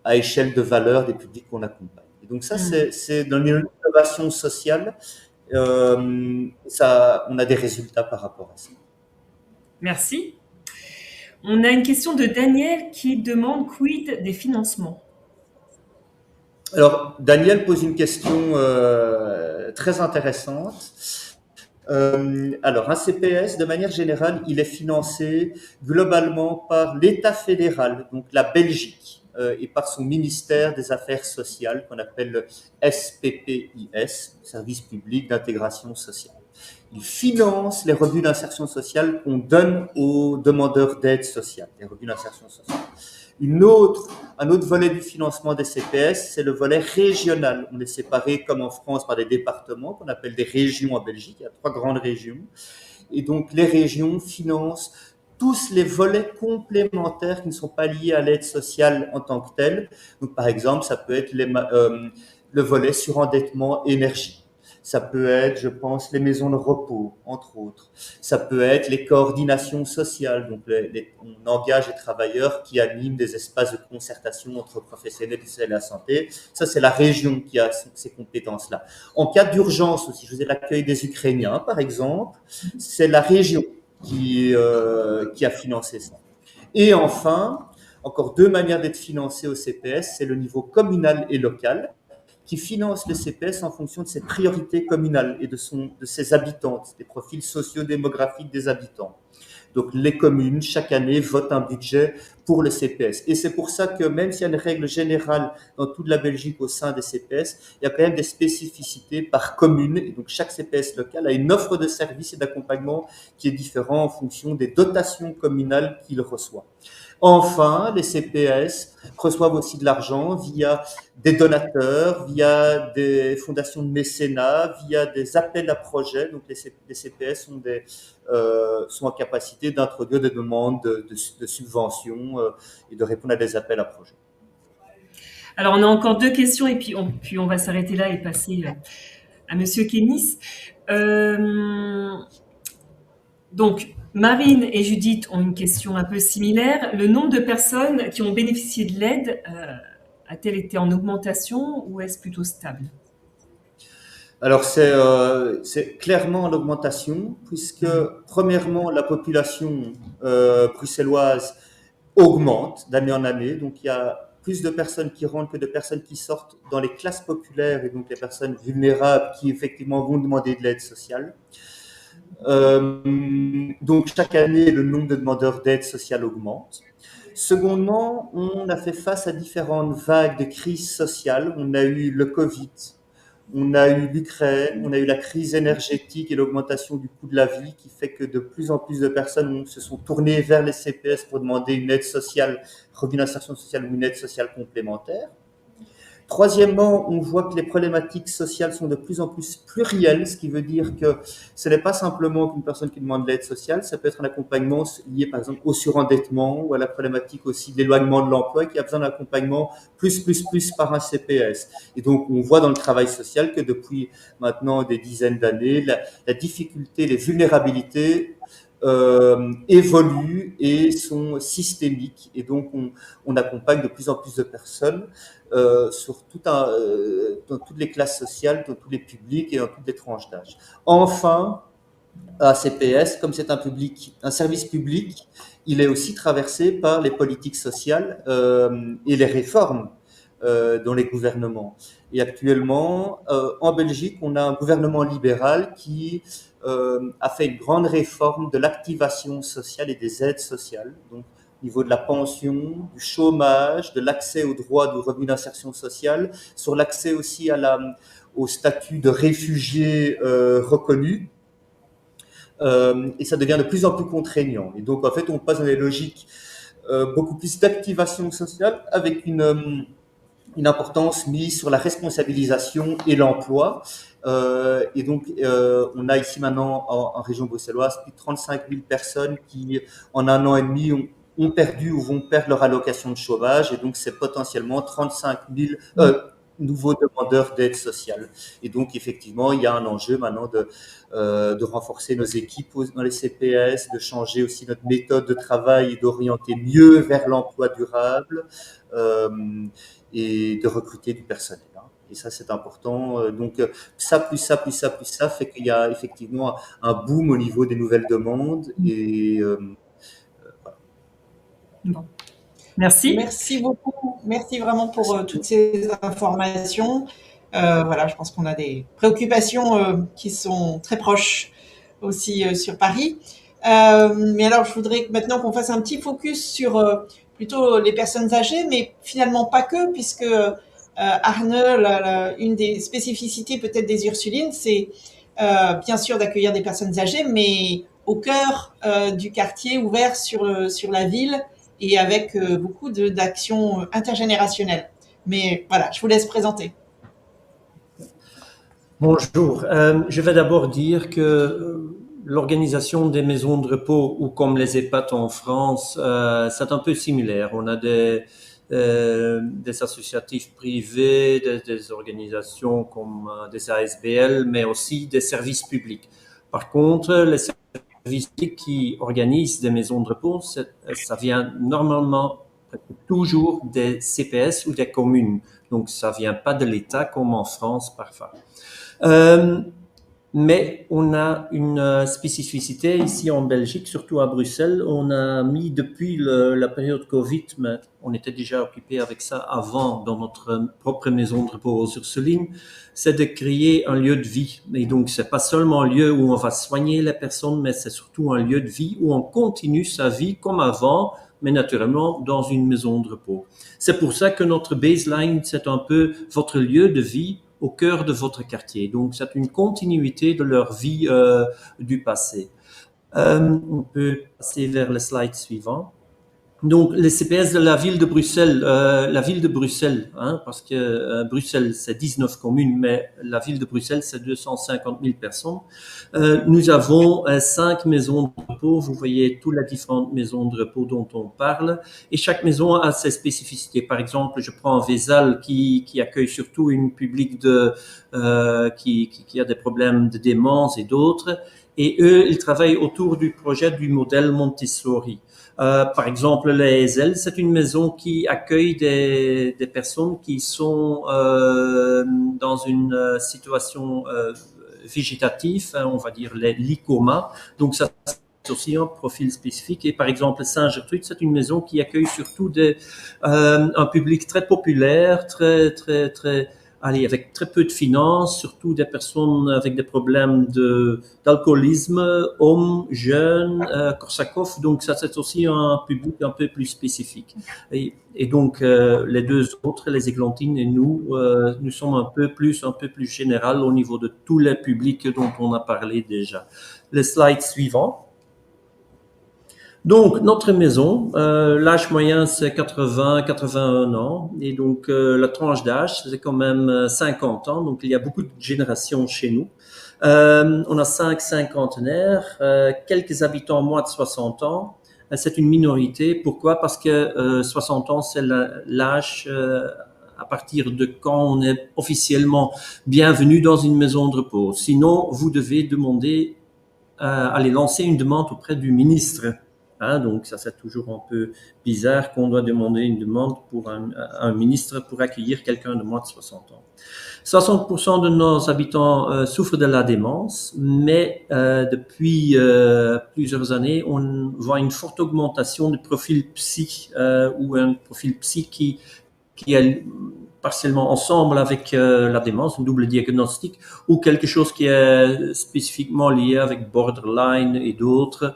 à échelle de valeur des publics qu'on accompagne. Et donc ça, c'est dans l'innovation sociale, on a des résultats par rapport à ça. Merci. On a une question de Daniel qui demande quid des financements. Alors, Daniel pose une question très intéressante. Alors, un CPS, de manière générale, il est financé globalement par l'État fédéral, donc la Belgique, et par son ministère des Affaires sociales, qu'on appelle le SPPIS, Service public d'intégration sociale. Il finance les revenus d'insertion sociale qu'on donne aux demandeurs d'aide sociale, les revenus d'insertion sociale. Un autre volet du financement des CPS, c'est le volet régional. On est séparé, comme en France, par des départements qu'on appelle des régions en Belgique. Il y a 3 grandes régions. Et donc, les régions financent tous les volets complémentaires qui ne sont pas liés à l'aide sociale en tant que telle. Donc, par exemple, ça peut être le volet surendettement énergie. Ça peut être, je pense, les maisons de repos, entre autres. Ça peut être les coordinations sociales. Donc, on engage les travailleurs qui animent des espaces de concertation entre professionnels de la santé. Ça, c'est la région qui a ces compétences-là. En cas d'urgence aussi, je faisais l'accueil des Ukrainiens, par exemple, c'est la région qui a financé ça. Et enfin, encore 2 manières d'être financé au CPS, c'est le niveau communal et local, qui finance le CPS en fonction de ses priorités communales et de ses habitants, des profils socio-démographiques des habitants. Donc, les communes, chaque année, votent un budget pour le CPS. Et c'est pour ça que même s'il y a une règle générale dans toute la Belgique au sein des CPS, il y a quand même des spécificités par commune. Et donc, chaque CPS local a une offre de services et d'accompagnement qui est différente en fonction des dotations communales qu'il reçoit. Enfin, les CPS reçoivent aussi de l'argent via des donateurs, via des fondations de mécénat, via des appels à projets. Donc, les CPS sont en capacité d'introduire des demandes de subventions et de répondre à des appels à projets. Alors, on a encore 2 questions et puis on va s'arrêter là et passer à Monsieur Kénis. Donc, Marine et Judith ont une question un peu similaire. Le nombre de personnes qui ont bénéficié de l'aide a-t-elle été en augmentation ou est-ce plutôt stable? Alors, c'est clairement en augmentation, puisque, premièrement, la population bruxelloise augmente d'année en année. Donc, il y a plus de personnes qui rentrent que de personnes qui sortent dans les classes populaires et donc les personnes vulnérables qui, effectivement, vont demander de l'aide sociale. Donc, chaque année, le nombre de demandeurs d'aide sociale augmente. Secondement, on a fait face à différentes vagues de crises sociales. On a eu le Covid, on a eu l'Ukraine, on a eu la crise énergétique et l'augmentation du coût de la vie qui fait que de plus en plus de personnes se sont tournées vers les CPS pour demander une aide sociale, revenu d'insertion sociale ou une aide sociale complémentaire. Troisièmement, on voit que les problématiques sociales sont de plus en plus plurielles, ce qui veut dire que ce n'est pas simplement qu'une personne qui demande de l'aide sociale, ça peut être un accompagnement lié par exemple au surendettement ou à la problématique aussi de l'éloignement de l'emploi qui a besoin d'un accompagnement plus par un CPS. Et donc on voit dans le travail social que depuis maintenant des dizaines d'années, la difficulté, les vulnérabilités évoluent et sont systémiques. Et donc on accompagne de plus en plus de personnes dans toutes les classes sociales, dans tous les publics et dans toutes les tranches d'âge. Enfin, à CPS, comme c'est un service public, il est aussi traversé par les politiques sociales et les réformes dans les gouvernements. Et actuellement, en Belgique, on a un gouvernement libéral qui a fait une grande réforme de l'activation sociale et des aides sociales. Donc, au niveau de la pension, du chômage, de l'accès aux droits du revenu d'insertion sociale, sur l'accès aussi au statut de réfugié reconnu. Et ça devient de plus en plus contraignant. Et donc, en fait, on passe dans des logiques beaucoup plus d'activation sociale avec une importance mise sur la responsabilisation et l'emploi. Et donc, on a ici maintenant en région bruxelloise plus de 35 000 personnes qui, en un an et demi, ont perdu ou vont perdre leur allocation de chômage. Et donc, c'est potentiellement 35 000 nouveaux demandeurs d'aide sociale. Et donc, effectivement, il y a un enjeu maintenant de renforcer nos équipes dans les CPS, de changer aussi notre méthode de travail et d'orienter mieux vers l'emploi durable et de recruter du personnel. Et ça, c'est important. Donc, ça, plus ça, plus ça, plus ça, fait qu'il y a effectivement un boom au niveau des nouvelles demandes. Et voilà. Bon. Merci. Merci beaucoup. Merci vraiment pour toutes ces informations. Voilà, je pense qu'on a des préoccupations qui sont très proches aussi sur Paris. Mais alors, je voudrais maintenant qu'on fasse un petit focus sur plutôt les personnes âgées, mais finalement pas que, puisque Arne, une des spécificités peut-être des Ursulines, c'est bien sûr d'accueillir des personnes âgées, mais au cœur du quartier ouvert sur la ville et avec beaucoup d'actions intergénérationnelles. Mais voilà, je vous laisse présenter. Bonjour. Je vais d'abord dire que l'organisation des maisons de repos, ou comme les EHPAD en France, c'est un peu similaire. On a des associatifs privés, des organisations comme des ASBL, mais aussi des services publics. Par contre, les services publics qui organisent des maisons de repos, ça vient normalement toujours des CPS ou des communes. Donc, ça vient pas de l'État comme en France parfois. Mais on a une spécificité ici en Belgique, surtout à Bruxelles. On a mis depuis la période Covid, mais on était déjà occupé avec ça avant dans notre propre maison de repos aux Ursulines, c'est de créer un lieu de vie. Et donc, c'est pas seulement un lieu où on va soigner les personnes, mais c'est surtout un lieu de vie où on continue sa vie comme avant, mais naturellement dans une maison de repos. C'est pour ça que notre baseline, c'est un peu votre lieu de vie au cœur de votre quartier. Donc, c'est une continuité de leur vie du passé. On peut passer vers le slide suivant. Donc, les CPS de la ville de Bruxelles, parce que Bruxelles, c'est 19 communes, mais la ville de Bruxelles, c'est 250 000 personnes. Nous avons 5 maisons de repos. Vous voyez toutes les différentes maisons de repos dont on parle. Et chaque maison a ses spécificités. Par exemple, je prends Vézal qui accueille surtout une public qui a des problèmes de démence et d'autres. Et eux, ils travaillent autour du projet du modèle Montessori. Par exemple, les ESL, c'est une maison qui accueille des personnes qui sont dans une situation végétative, on va dire les lycomas. Donc, ça c'est aussi un profil spécifique. Et par exemple, Saint-Gertrude, c'est une maison qui accueille surtout un public très populaire, avec très peu de finances, surtout des personnes avec des problèmes d'alcoolisme, hommes, jeunes, Korsakoff. Donc, ça, c'est aussi un public un peu plus spécifique. Et donc, les deux autres, les Églantines et nous sommes un peu plus général au niveau de tous les publics dont on a parlé déjà. Le slide suivant. Donc, notre maison, l'âge moyen, c'est 81 ans. Et donc, la tranche d'âge, c'est quand même 50 ans. Donc, il y a beaucoup de générations chez nous. On a 5 cinquantenaires, quelques habitants moins de 60 ans. C'est une minorité. Pourquoi? Parce que 60 ans, c'est l'âge à partir de quand on est officiellement bienvenu dans une maison de repos. Sinon, vous devez aller lancer une demande auprès du ministre. Donc, ça, c'est toujours un peu bizarre qu'on doit demander une demande pour un ministre pour accueillir quelqu'un de moins de 60 ans. 60% de nos habitants souffrent de la démence, mais depuis plusieurs années, on voit une forte augmentation du profil psy ou un profil psy qui qui est partiellement ensemble avec la démence, un double diagnostic, ou quelque chose qui est spécifiquement lié avec borderline et d'autres.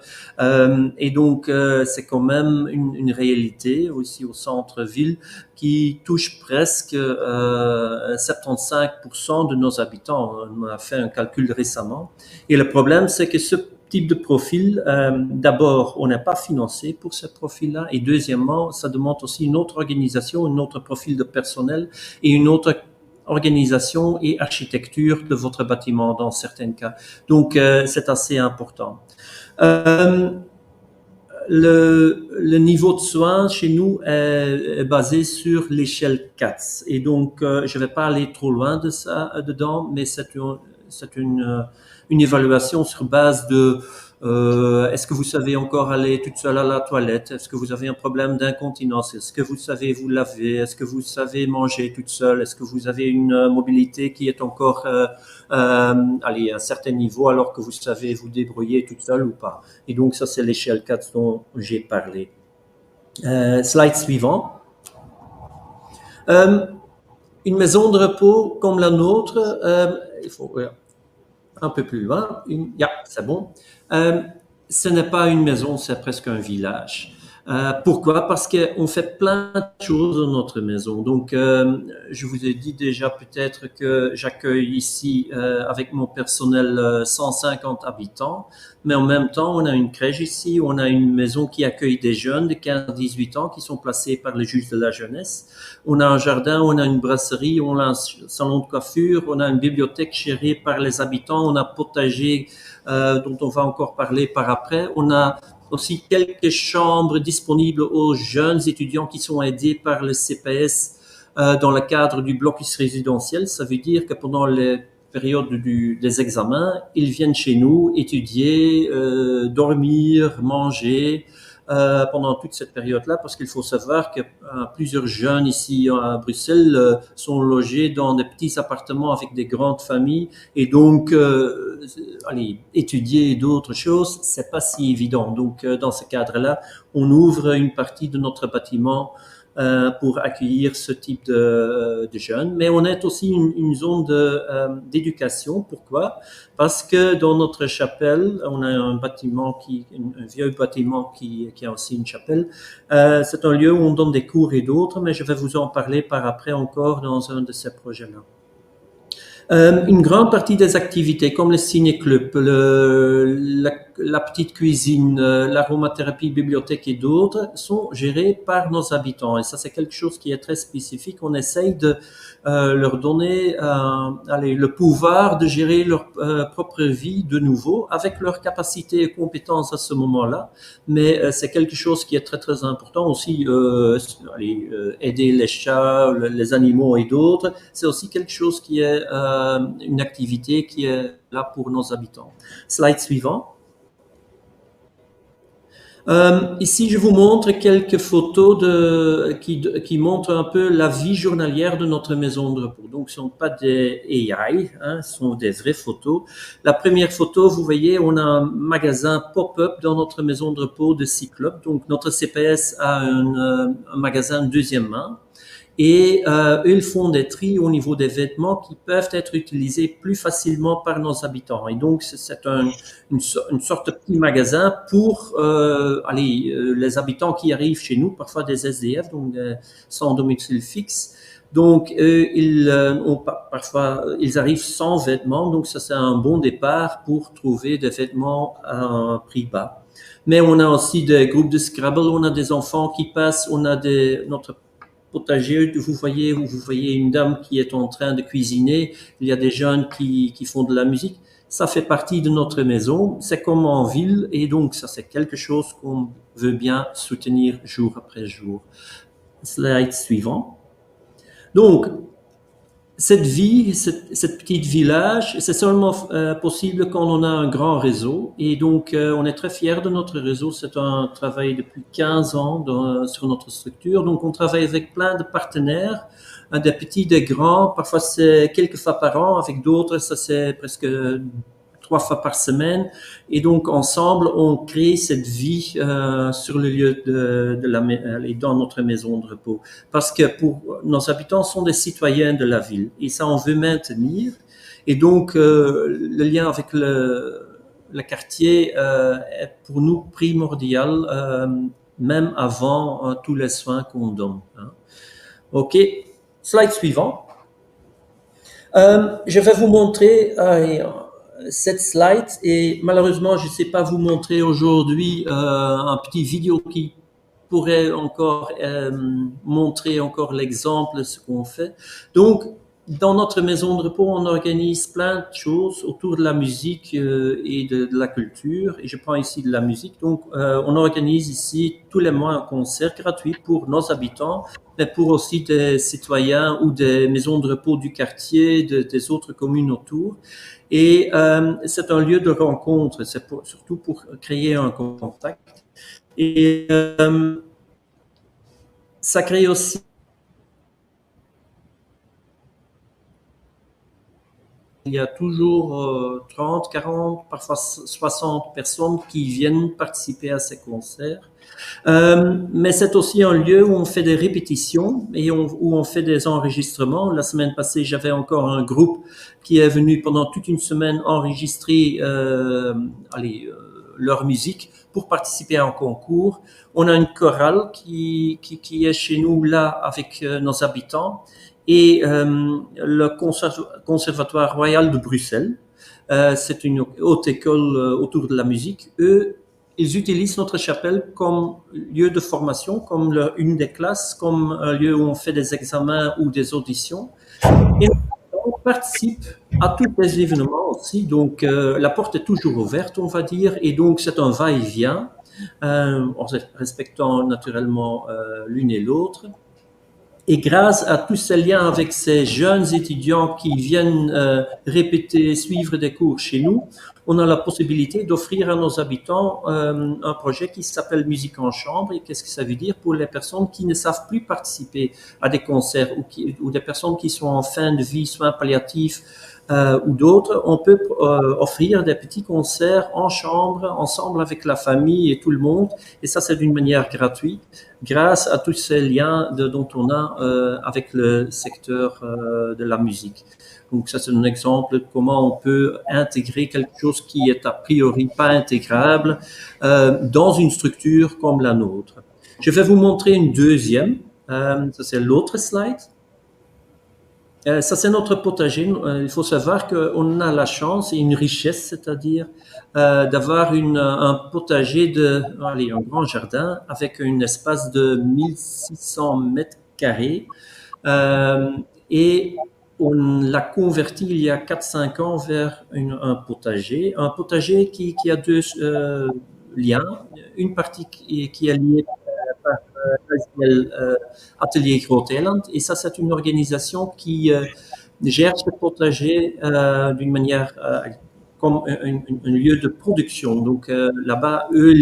Et donc, c'est quand même une réalité aussi au centre-ville qui touche presque 75% de nos habitants. On a fait un calcul récemment. Et le problème, c'est que ce type de profil, d'abord, on n'est pas financé pour ce profil-là, et deuxièmement, ça demande aussi une autre organisation, un autre profil de personnel et une autre organisation et architecture de votre bâtiment dans certains cas. Donc, c'est assez important. Le niveau de soins chez nous est basé sur l'échelle CATS, et donc je ne vais pas aller trop loin de ça dedans, mais c'est une évaluation sur base de est-ce que vous savez encore aller toute seule à la toilette? Est-ce que vous avez un problème d'incontinence? Est-ce que vous savez vous laver? Est-ce que vous savez manger toute seule? Est-ce que vous avez une mobilité qui est encore allez, à un certain niveau alors que vous savez vous débrouiller toute seule ou pas? Et donc ça, c'est l'échelle 4 dont j'ai parlé. Slide suivant. Une maison de repos comme la nôtre, il faut un peu plus loin. C'est bon. Ce n'est pas une maison, c'est presque un village. Pourquoi? Parce qu'on fait plein de choses dans notre maison. Donc, je vous ai dit déjà peut-être que j'accueille ici avec mon personnel 150 habitants, mais en même temps, on a une crèche ici, on a une maison qui accueille des jeunes de 15 à 18 ans qui sont placés par le juge de la jeunesse. On a un jardin, on a une brasserie, on a un salon de coiffure, on a une bibliothèque gérée par les habitants, on a un potager dont on va encore parler par après. On a aussi quelques chambres disponibles aux jeunes étudiants qui sont aidés par le CPS dans le cadre du blocus résidentiel. Ça veut dire que pendant les périodes des examens, ils viennent chez nous étudier, dormir, manger pendant toute cette période-là, parce qu'il faut savoir que plusieurs jeunes ici à Bruxelles sont logés dans des petits appartements avec des grandes familles, et donc allez, étudier d'autres choses, c'est pas si évident. Donc dans ce cadre-là, on ouvre une partie de notre bâtiment pour accueillir ce type de jeunes. Mais on est aussi une zone d'éducation. Pourquoi? Parce que dans notre chapelle, on a un bâtiment un vieux bâtiment qui a aussi une chapelle. C'est un lieu où on donne des cours et d'autres, mais je vais vous en parler par après encore dans un de ces projets-là. Une grande partie des activités comme le ciné-club, la petite cuisine, l'aromathérapie, bibliothèque et d'autres sont gérées par nos habitants. Et ça, c'est quelque chose qui est très spécifique. On essaye de leur donner le pouvoir de gérer leur propre vie de nouveau avec leurs capacités et compétences à ce moment-là. Mais c'est quelque chose qui est très, très important aussi. Aider les chats, les animaux et d'autres, c'est aussi quelque chose qui est une activité qui est là pour nos habitants. Slide suivant. Ici, je vous montre quelques photos qui montrent un peu la vie journalière de notre maison de repos. Donc, ce ne sont pas des AI, ce sont des vraies photos. La première photo, vous voyez, on a un magasin pop-up dans notre maison de repos de Cyclope. Donc, notre CPS a un magasin deuxième main. Et ils font des tri au niveau des vêtements qui peuvent être utilisés plus facilement par nos habitants. Et donc, c'est une sorte de petit magasin pour les habitants qui arrivent chez nous, parfois des SDF, donc sans domicile fixe. Donc, parfois, ils arrivent sans vêtements. Donc, ça, c'est un bon départ pour trouver des vêtements à un prix bas. Mais on a aussi des groupes de Scrabble, on a des enfants qui passent, on a notre potager, vous voyez une dame qui est en train de cuisiner, il y a des jeunes qui font de la musique. Ça fait partie de notre maison, c'est comme en ville, et donc ça c'est quelque chose qu'on veut bien soutenir jour après jour. Slide suivant. Donc, cette vie, cette petite village, c'est seulement possible quand on a un grand réseau. Et donc, on est très fiers de notre réseau. C'est un travail depuis 15 ans sur notre structure. Donc, on travaille avec plein de partenaires, des petits, des grands. Parfois, c'est quelques fois par an. Avec d'autres, ça c'est presque 3 fois par semaine. Et donc, ensemble, on crée cette vie sur le lieu dans notre maison de repos. Parce que nos habitants sont des citoyens de la ville. Et ça, on veut maintenir. Et donc, le lien avec le quartier est pour nous primordial, même avant tous les soins qu'on donne. Hein. OK, slide suivant. Je vais vous montrer cette slide et malheureusement, je ne sais pas vous montrer aujourd'hui un petit vidéo qui pourrait encore montrer encore l'exemple de ce qu'on fait. Donc, dans notre maison de repos, on organise plein de choses autour de la musique et de la culture. Et je prends ici de la musique. Donc, on organise ici tous les mois un concert gratuit pour nos habitants, mais pour aussi des citoyens ou des maisons de repos du quartier, des autres communes autour. Et c'est un lieu de rencontre. C'est surtout pour créer un contact. Et ça crée aussi il y a toujours 30, 40, parfois 60 personnes qui viennent participer à ces concerts. Mais c'est aussi un lieu où on fait des répétitions et où on fait des enregistrements. La semaine passée, j'avais encore un groupe qui est venu pendant toute une semaine enregistrer leur musique pour participer à un concours. On a une chorale qui est chez nous là avec nos habitants. Et le Conservatoire Royal de Bruxelles, c'est une haute école autour de la musique. Eux, ils utilisent notre chapelle comme lieu de formation, comme une des classes, comme un lieu où on fait des examens ou des auditions. Et on participe à tous les événements aussi. Donc, la porte est toujours ouverte, on va dire. Et donc, c'est un va-et-vient, en respectant naturellement l'une et l'autre. Et grâce à tous ces liens avec ces jeunes étudiants qui viennent répéter, suivre des cours chez nous, on a la possibilité d'offrir à nos habitants un projet qui s'appelle Musique en chambre. Et qu'est-ce que ça veut dire pour les personnes qui ne savent plus participer à des concerts ou des personnes qui sont en fin de vie, soins palliatifs ou d'autres? On peut offrir des petits concerts en chambre, ensemble avec la famille et tout le monde. Et ça, c'est d'une manière gratuite, grâce à tous ces liens dont on a avec le secteur de la musique. Donc ça, c'est un exemple de comment on peut intégrer quelque chose qui est a priori pas intégrable dans une structure comme la nôtre. Je vais vous montrer une deuxième. Ça, c'est l'autre slide. Ça, c'est notre potager. Il faut savoir qu'on a la chance et une richesse, c'est-à-dire d'avoir un potager un grand jardin avec un espace de 1600 mètres carrés. Et on l'a converti il y a 4-5 ans vers un potager. Un potager qui a deux liens. Une partie qui est liée par Atelier Groot-Eiland. Et ça, c'est une organisation qui gère ce potager d'une manière comme un lieu de production. Donc là-bas, eux,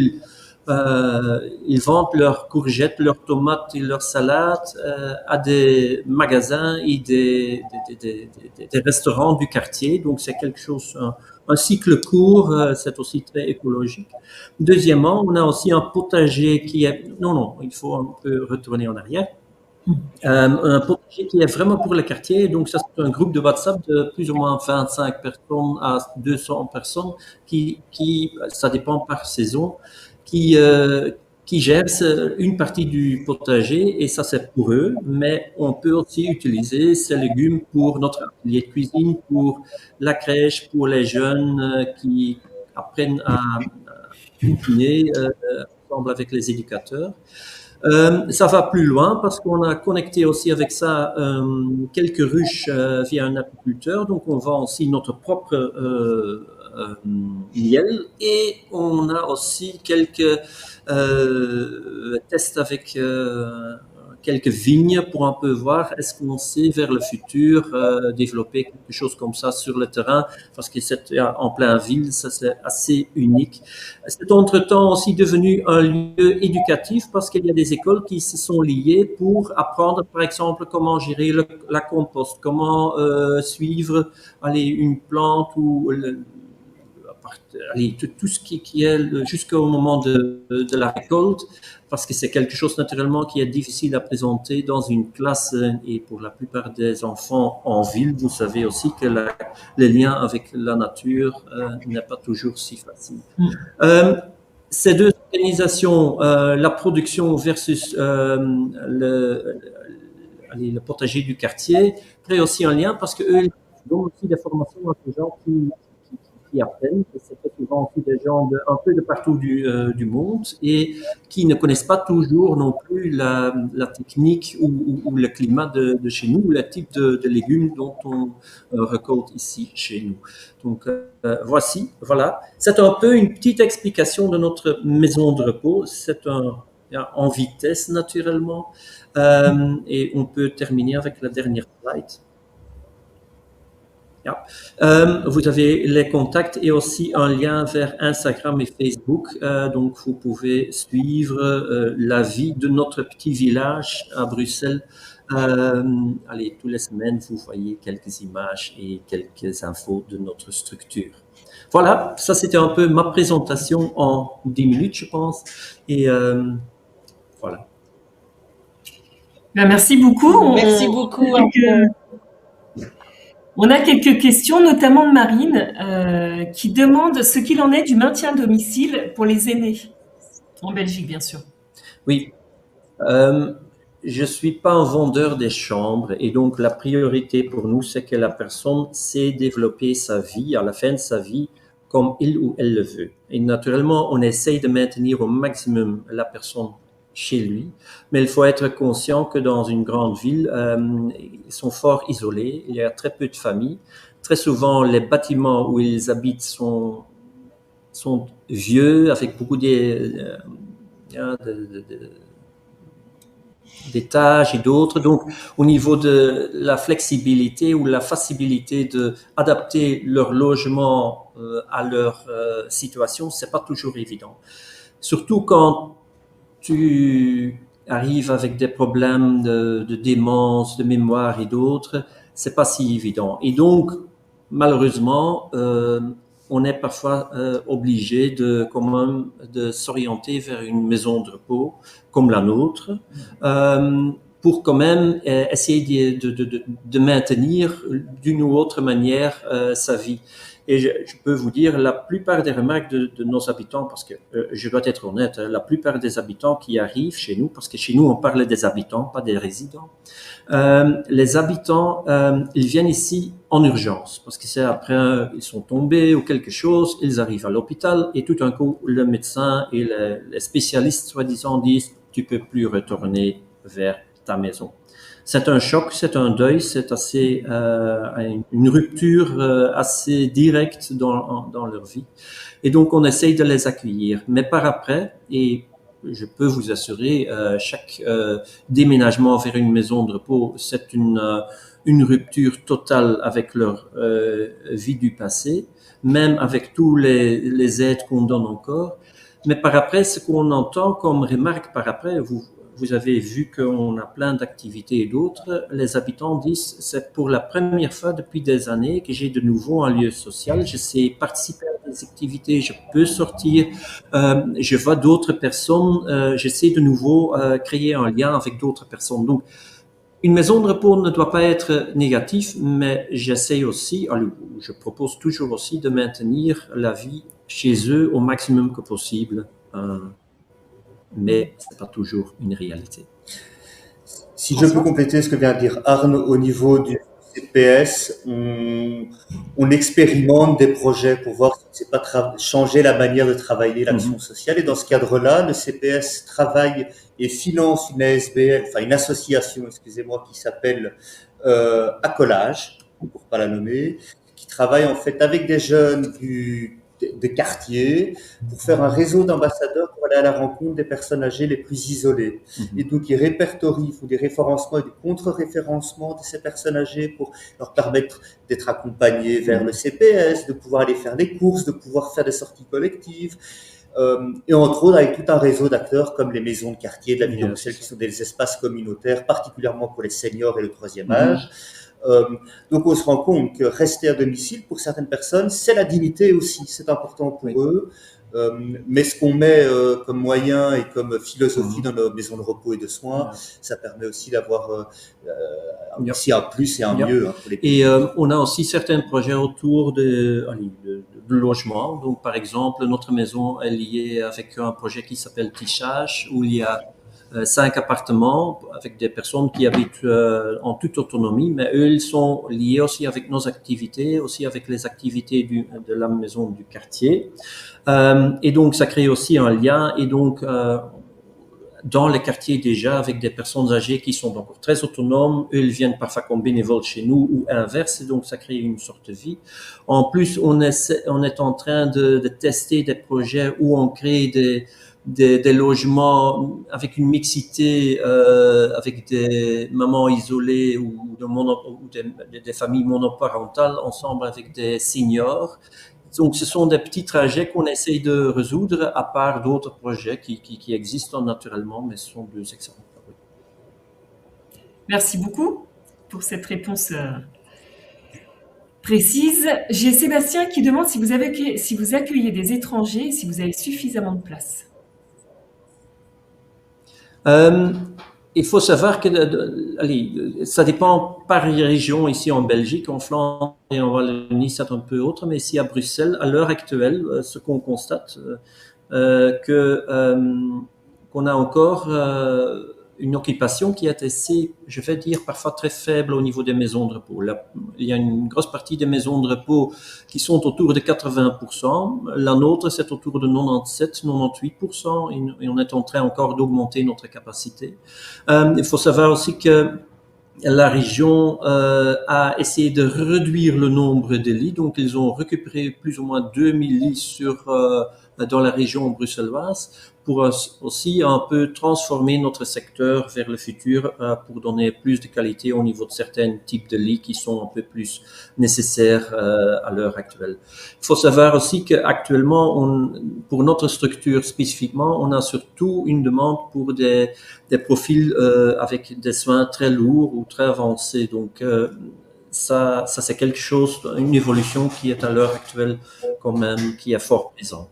ils vendent leurs courgettes, leurs tomates et leurs salades à des magasins et des restaurants du quartier. Donc c'est quelque chose, un cycle court, c'est aussi très écologique. Deuxièmement, on a aussi un potager qui est... Non, il faut un peu retourner en arrière. Un potager qui est vraiment pour le quartier. Donc ça, c'est un groupe de WhatsApp de plus ou moins 25 personnes à 200 personnes ça dépend par saison, qui gère une partie du potager et ça c'est pour eux, mais on peut aussi utiliser ces légumes pour notre atelier de cuisine, pour la crèche, pour les jeunes qui apprennent à cuisiner ensemble avec les éducateurs. Ça va plus loin parce qu'on a connecté aussi avec ça quelques ruches via un apiculteur, donc on vend aussi notre propre miel et on a aussi quelques tests avec quelques vignes pour un peu voir est-ce qu'on sait vers le futur développer quelque chose comme ça sur le terrain parce que c'est en plein ville, ça c'est assez unique. C'est entre-temps aussi devenu un lieu éducatif parce qu'il y a des écoles qui se sont liées pour apprendre par exemple comment gérer la compost, comment suivre une plante ou tout ce qui est jusqu'au moment de la récolte, parce que c'est quelque chose naturellement qui est difficile à présenter dans une classe et pour la plupart des enfants en ville, vous savez aussi que les liens avec la nature n'est pas toujours si facile. Ces deux organisations, la production versus le potager du quartier, crée aussi un lien parce qu'eux, ils donnent aussi des formations à ces gens qui apprennent. C'est souvent aussi des gens un peu de partout du monde et qui ne connaissent pas toujours non plus la technique ou le climat de chez nous, ou le type de légumes dont on récolte ici chez nous. Donc, voilà. C'est un peu une petite explication de notre maison de repos. C'est en vitesse, naturellement. Et on peut terminer avec la dernière slide. Vous avez les contacts et aussi un lien vers Instagram et Facebook. Donc, vous pouvez suivre la vie de notre petit village à Bruxelles. Toutes les semaines, vous voyez quelques images et quelques infos de notre structure. Voilà, ça c'était un peu ma présentation en 10 minutes, je pense. Et voilà. Merci beaucoup. Merci beaucoup. On a quelques questions, notamment de Marine, qui demande ce qu'il en est du maintien à domicile pour les aînés, en Belgique, bien sûr. Oui. Je ne suis pas un vendeur des chambres et donc la priorité pour nous, c'est que la personne sait développer sa vie à la fin de sa vie comme il ou elle le veut. Et naturellement, on essaye de maintenir au maximum la personne chez lui, mais il faut être conscient que dans une grande ville, ils sont fort isolés, il y a très peu de familles. Très souvent, les bâtiments où ils habitent sont vieux, avec beaucoup d'étages et d'autres. Donc, au niveau de la flexibilité ou la facilité d'adapter leur logement à leur situation, c'est pas toujours évident. Surtout quand tu arrives avec des problèmes de démence, de mémoire et d'autres, c'est pas si évident. Et donc, malheureusement, on est parfois obligé quand même de s'orienter vers une maison de repos comme la nôtre, pour quand même essayer de maintenir d'une ou autre manière sa vie. Et je peux vous dire, la plupart des remarques de nos habitants, parce que je dois être honnête, la plupart des habitants qui arrivent chez nous, parce que chez nous on parle des habitants, pas des résidents, les habitants, ils viennent ici en urgence, parce que c'est après, ils sont tombés ou quelque chose, ils arrivent à l'hôpital et tout d'un coup, le médecin et les spécialistes, soi-disant, disent « tu peux plus retourner vers ta maison ». C'est un choc, c'est un deuil, c'est assez une rupture assez directe dans leur vie. Et donc, on essaye de les accueillir. Mais par après, et je peux vous assurer, chaque déménagement vers une maison de repos, c'est une rupture totale avec leur vie du passé, même avec tous les aides qu'on donne encore. Mais par après, ce qu'on entend comme remarque par après, vous avez vu qu'on a plein d'activités et d'autres. Les habitants disent, c'est pour la première fois depuis des années que j'ai de nouveau un lieu social. Je sais participer à des activités, je peux sortir, je vois d'autres personnes, j'essaie de nouveau créer un lien avec d'autres personnes. Donc, une maison de repos ne doit pas être négative, mais j'essaie aussi, je propose toujours aussi de maintenir la vie chez eux au maximum que possible. Mais ce n'est pas toujours une réalité. Si je peux compléter ce que vient de dire Arne, au niveau du CPS, on expérimente des projets pour voir si on ne sait pas changer la manière de travailler l'action sociale. Et dans ce cadre-là, le CPS travaille et finance une ASBL, enfin une association, excusez-moi, qui s'appelle Accolage, pour ne pas la nommer, qui travaille en fait avec des jeunes de quartier pour faire un réseau d'ambassadeurs pour aller à la rencontre des personnes âgées les plus isolées. Et donc, ils répertorient, ils font des référencements et des contre-référencements de ces personnes âgées pour leur permettre d'être accompagnés vers le CPS, de pouvoir aller faire des courses, de pouvoir faire des sorties collectives. Et entre autres, avec tout un réseau d'acteurs comme les maisons de quartier de la ville de Bruxelles, qui sont des espaces communautaires, particulièrement pour les seniors et le troisième âge. Donc on se rend compte que rester à domicile, pour certaines personnes, c'est la dignité aussi, c'est important pour eux. Mais ce qu'on met comme moyen et comme philosophie dans nos maisons de repos et de soins, ça permet aussi d'avoir aussi un plus et un mieux, hein, pour les Et on a aussi certains projets autour de logement. Donc, par exemple, notre maison est liée avec un projet qui s'appelle Tissage, où il y a 5 appartements avec des personnes qui habitent en toute autonomie, mais eux, ils sont liés aussi avec nos activités, aussi avec les activités de la maison du quartier. Et donc, ça crée aussi un lien. Et donc, dans les quartiers déjà, avec des personnes âgées qui sont encore très autonomes, eux, ils viennent parfois comme bénévoles chez nous ou inverse, et donc ça crée une sorte de vie. En plus, on est en train de tester des projets où on crée des logements avec une mixité, avec des mamans isolées ou des familles monoparentales ensemble avec des seniors. Donc, ce sont des petits trajets qu'on essaye de résoudre, à part d'autres projets qui existent naturellement, mais ce sont 2 exemples. Merci beaucoup pour cette réponse précise. J'ai Sébastien qui demande si vous accueillez des étrangers, si vous avez suffisamment de place. Il faut savoir que ça dépend par région ici en Belgique, en Flandre et en Wallonie, c'est un peu autre, mais ici à Bruxelles, à l'heure actuelle, ce qu'on constate, qu'on a encore une occupation qui est assez, je vais dire, parfois très faible au niveau des maisons de repos. Il y a une grosse partie des maisons de repos qui sont autour de 80%. La nôtre, c'est autour de 97-98%, et on est en train encore d'augmenter notre capacité. Il faut savoir aussi que la région a essayé de réduire le nombre de lits, donc ils ont récupéré plus ou moins 2000 lits dans la région bruxelloise pour aussi un peu transformer notre secteur vers le futur pour donner plus de qualité au niveau de certains types de lits qui sont un peu plus nécessaires à l'heure actuelle. Il faut savoir aussi qu'actuellement, pour notre structure spécifiquement, on a surtout une demande pour des profils avec des soins très lourds ou très avancés. Donc, ça c'est quelque chose, une évolution qui est à l'heure actuelle quand même, qui est fort présente.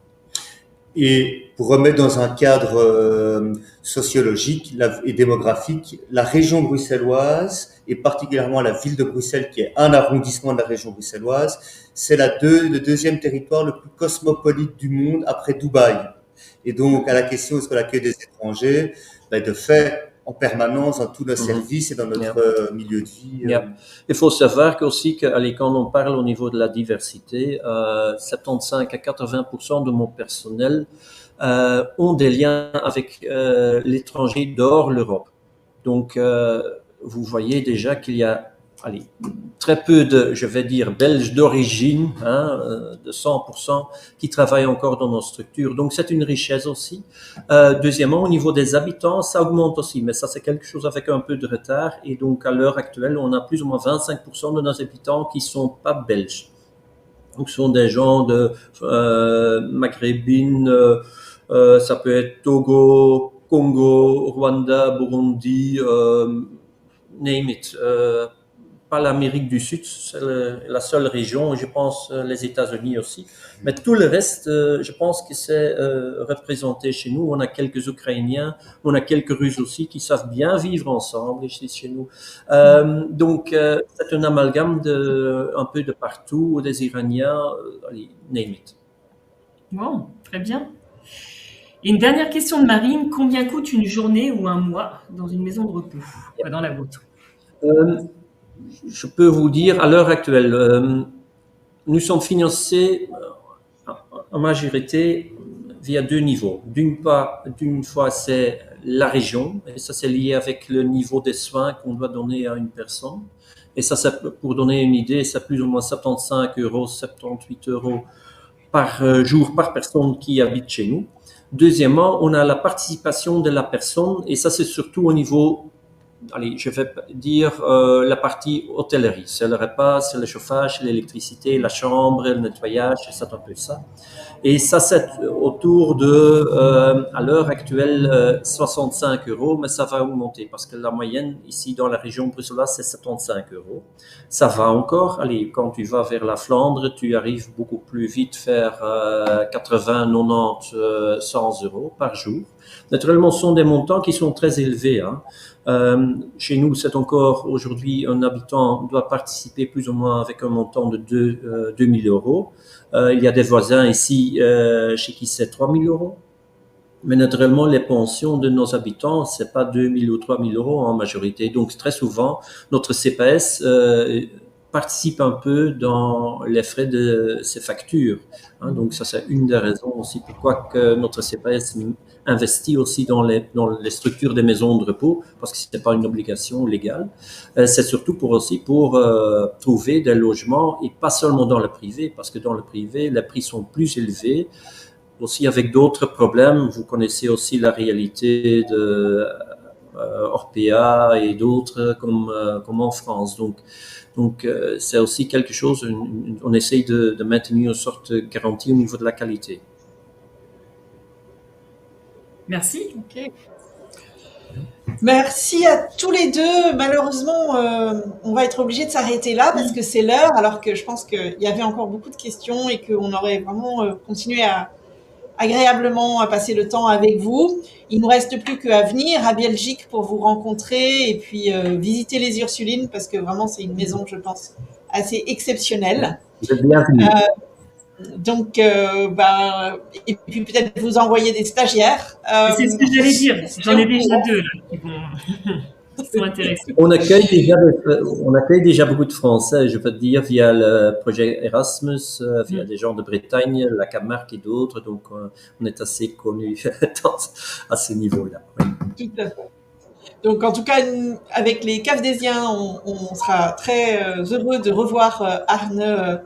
Et pour remettre dans un cadre sociologique et démographique, la région bruxelloise, et particulièrement la ville de Bruxelles, qui est un arrondissement de la région bruxelloise, c'est le deuxième territoire le plus cosmopolite du monde après Dubaï. Et donc, à la question est-ce qu'on accueille des étrangers, de fait, en permanence dans tous nos services et dans notre milieu de vie. Il faut savoir aussi quand on parle au niveau de la diversité, 75 à 80% de mon personnel ont des liens avec l'étranger dehors l'Europe. Donc, vous voyez déjà qu'il y a très peu de, je vais dire, Belges d'origine, de 100%, qui travaillent encore dans nos structures. Donc, c'est une richesse aussi. Deuxièmement, au niveau des habitants, ça augmente aussi, mais ça, c'est quelque chose avec un peu de retard. Et donc, à l'heure actuelle, on a plus ou moins 25% de nos habitants qui sont pas belges. Donc, ce sont des gens de maghrébines, ça peut être Togo, Congo, Rwanda, Burundi, name it. Pas l'Amérique du Sud, c'est la seule région, je pense les États-Unis aussi. Mais tout le reste, je pense que c'est représenté chez nous. On a quelques Ukrainiens, on a quelques Russes aussi qui savent bien vivre ensemble ici chez nous. Donc, c'est un amalgame un peu de partout, des Iraniens, name it. Bon, très bien. Et une dernière question de Marine, combien coûte une journée ou un mois dans une maison de repos, dans la vôtre? Je peux vous dire, à l'heure actuelle, nous sommes financés en majorité via 2 niveaux. D'une fois, c'est la région, et ça c'est lié avec le niveau des soins qu'on doit donner à une personne. Et ça, pour donner une idée, c'est plus ou moins 75 €, 78 € par jour par personne qui habite chez nous. Deuxièmement, on a la participation de la personne, et ça c'est surtout au niveau allez, je vais dire la partie hôtellerie. C'est le repas, c'est le chauffage, l'électricité, la chambre, le nettoyage, c'est un peu ça. Et ça, c'est autour de, à l'heure actuelle, 65 euros, mais ça va augmenter parce que la moyenne ici dans la région bruxelloise, c'est 75 euros. Ça va encore. Allez, quand tu vas vers la Flandre, tu arrives beaucoup plus vite faire 80, 90, 100 euros par jour. Naturellement, ce sont des montants qui sont très élevés. Hein. Chez nous, c'est encore aujourd'hui, un habitant doit participer plus ou moins avec un montant de 2000 euros. Il y a des voisins ici chez qui c'est 3000 euros. Mais naturellement, les pensions de nos habitants, c'est pas 2000 ou 3000 euros en majorité. Donc, très souvent, notre CPS participe un peu dans les frais de ces factures. Hein. Donc, ça, c'est une des raisons aussi pourquoi que notre CPS investit aussi dans les structures des maisons de repos, parce que ce n'est pas une obligation légale. C'est surtout pour trouver des logements, et pas seulement dans le privé, parce que dans le privé, les prix sont plus élevés, aussi avec d'autres problèmes. Vous connaissez aussi la réalité de Orpea et d'autres comme en France. Donc c'est aussi quelque chose, on essaye de maintenir une sorte de garantie au niveau de la qualité. Merci. Okay. Merci à tous les deux. Malheureusement, on va être obligé de s'arrêter là parce que c'est l'heure, alors que je pense qu'il y avait encore beaucoup de questions et qu'on aurait vraiment continué agréablement à passer le temps avec vous. Il ne nous reste plus qu'à venir à Belgique pour vous rencontrer et puis visiter les Ursulines parce que vraiment c'est une maison, je pense, assez exceptionnelle. Vous êtes bienvenue. Donc, et puis peut-être vous envoyer des stagiaires. C'est ce que j'allais dire. J'en ai déjà deux là, qui sont intéressés. On accueille déjà beaucoup de Français, je peux te dire, via le projet Erasmus, via des gens de Bretagne, la Camargue et d'autres. Donc, on est assez connus à ce niveau-là. Oui. Tout à fait. Donc, en tout cas, avec les Cafdésiens, on sera très heureux de revoir Arne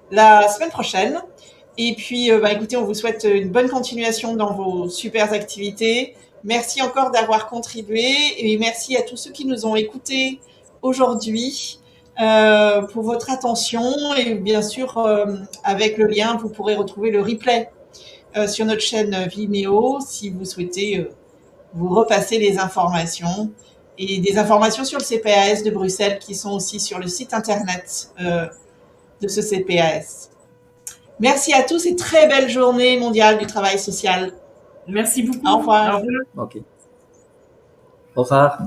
la semaine prochaine. Et puis, écoutez, on vous souhaite une bonne continuation dans vos super activités. Merci encore d'avoir contribué et merci à tous ceux qui nous ont écoutés aujourd'hui pour votre attention. Et bien sûr, avec le lien, vous pourrez retrouver le replay sur notre chaîne Vimeo si vous souhaitez vous repasser les informations et des informations sur le CPAS de Bruxelles qui sont aussi sur le site internet de ce CPAS. Merci à tous et très belle journée mondiale du travail social. Merci beaucoup. Au revoir. Ok. Au revoir.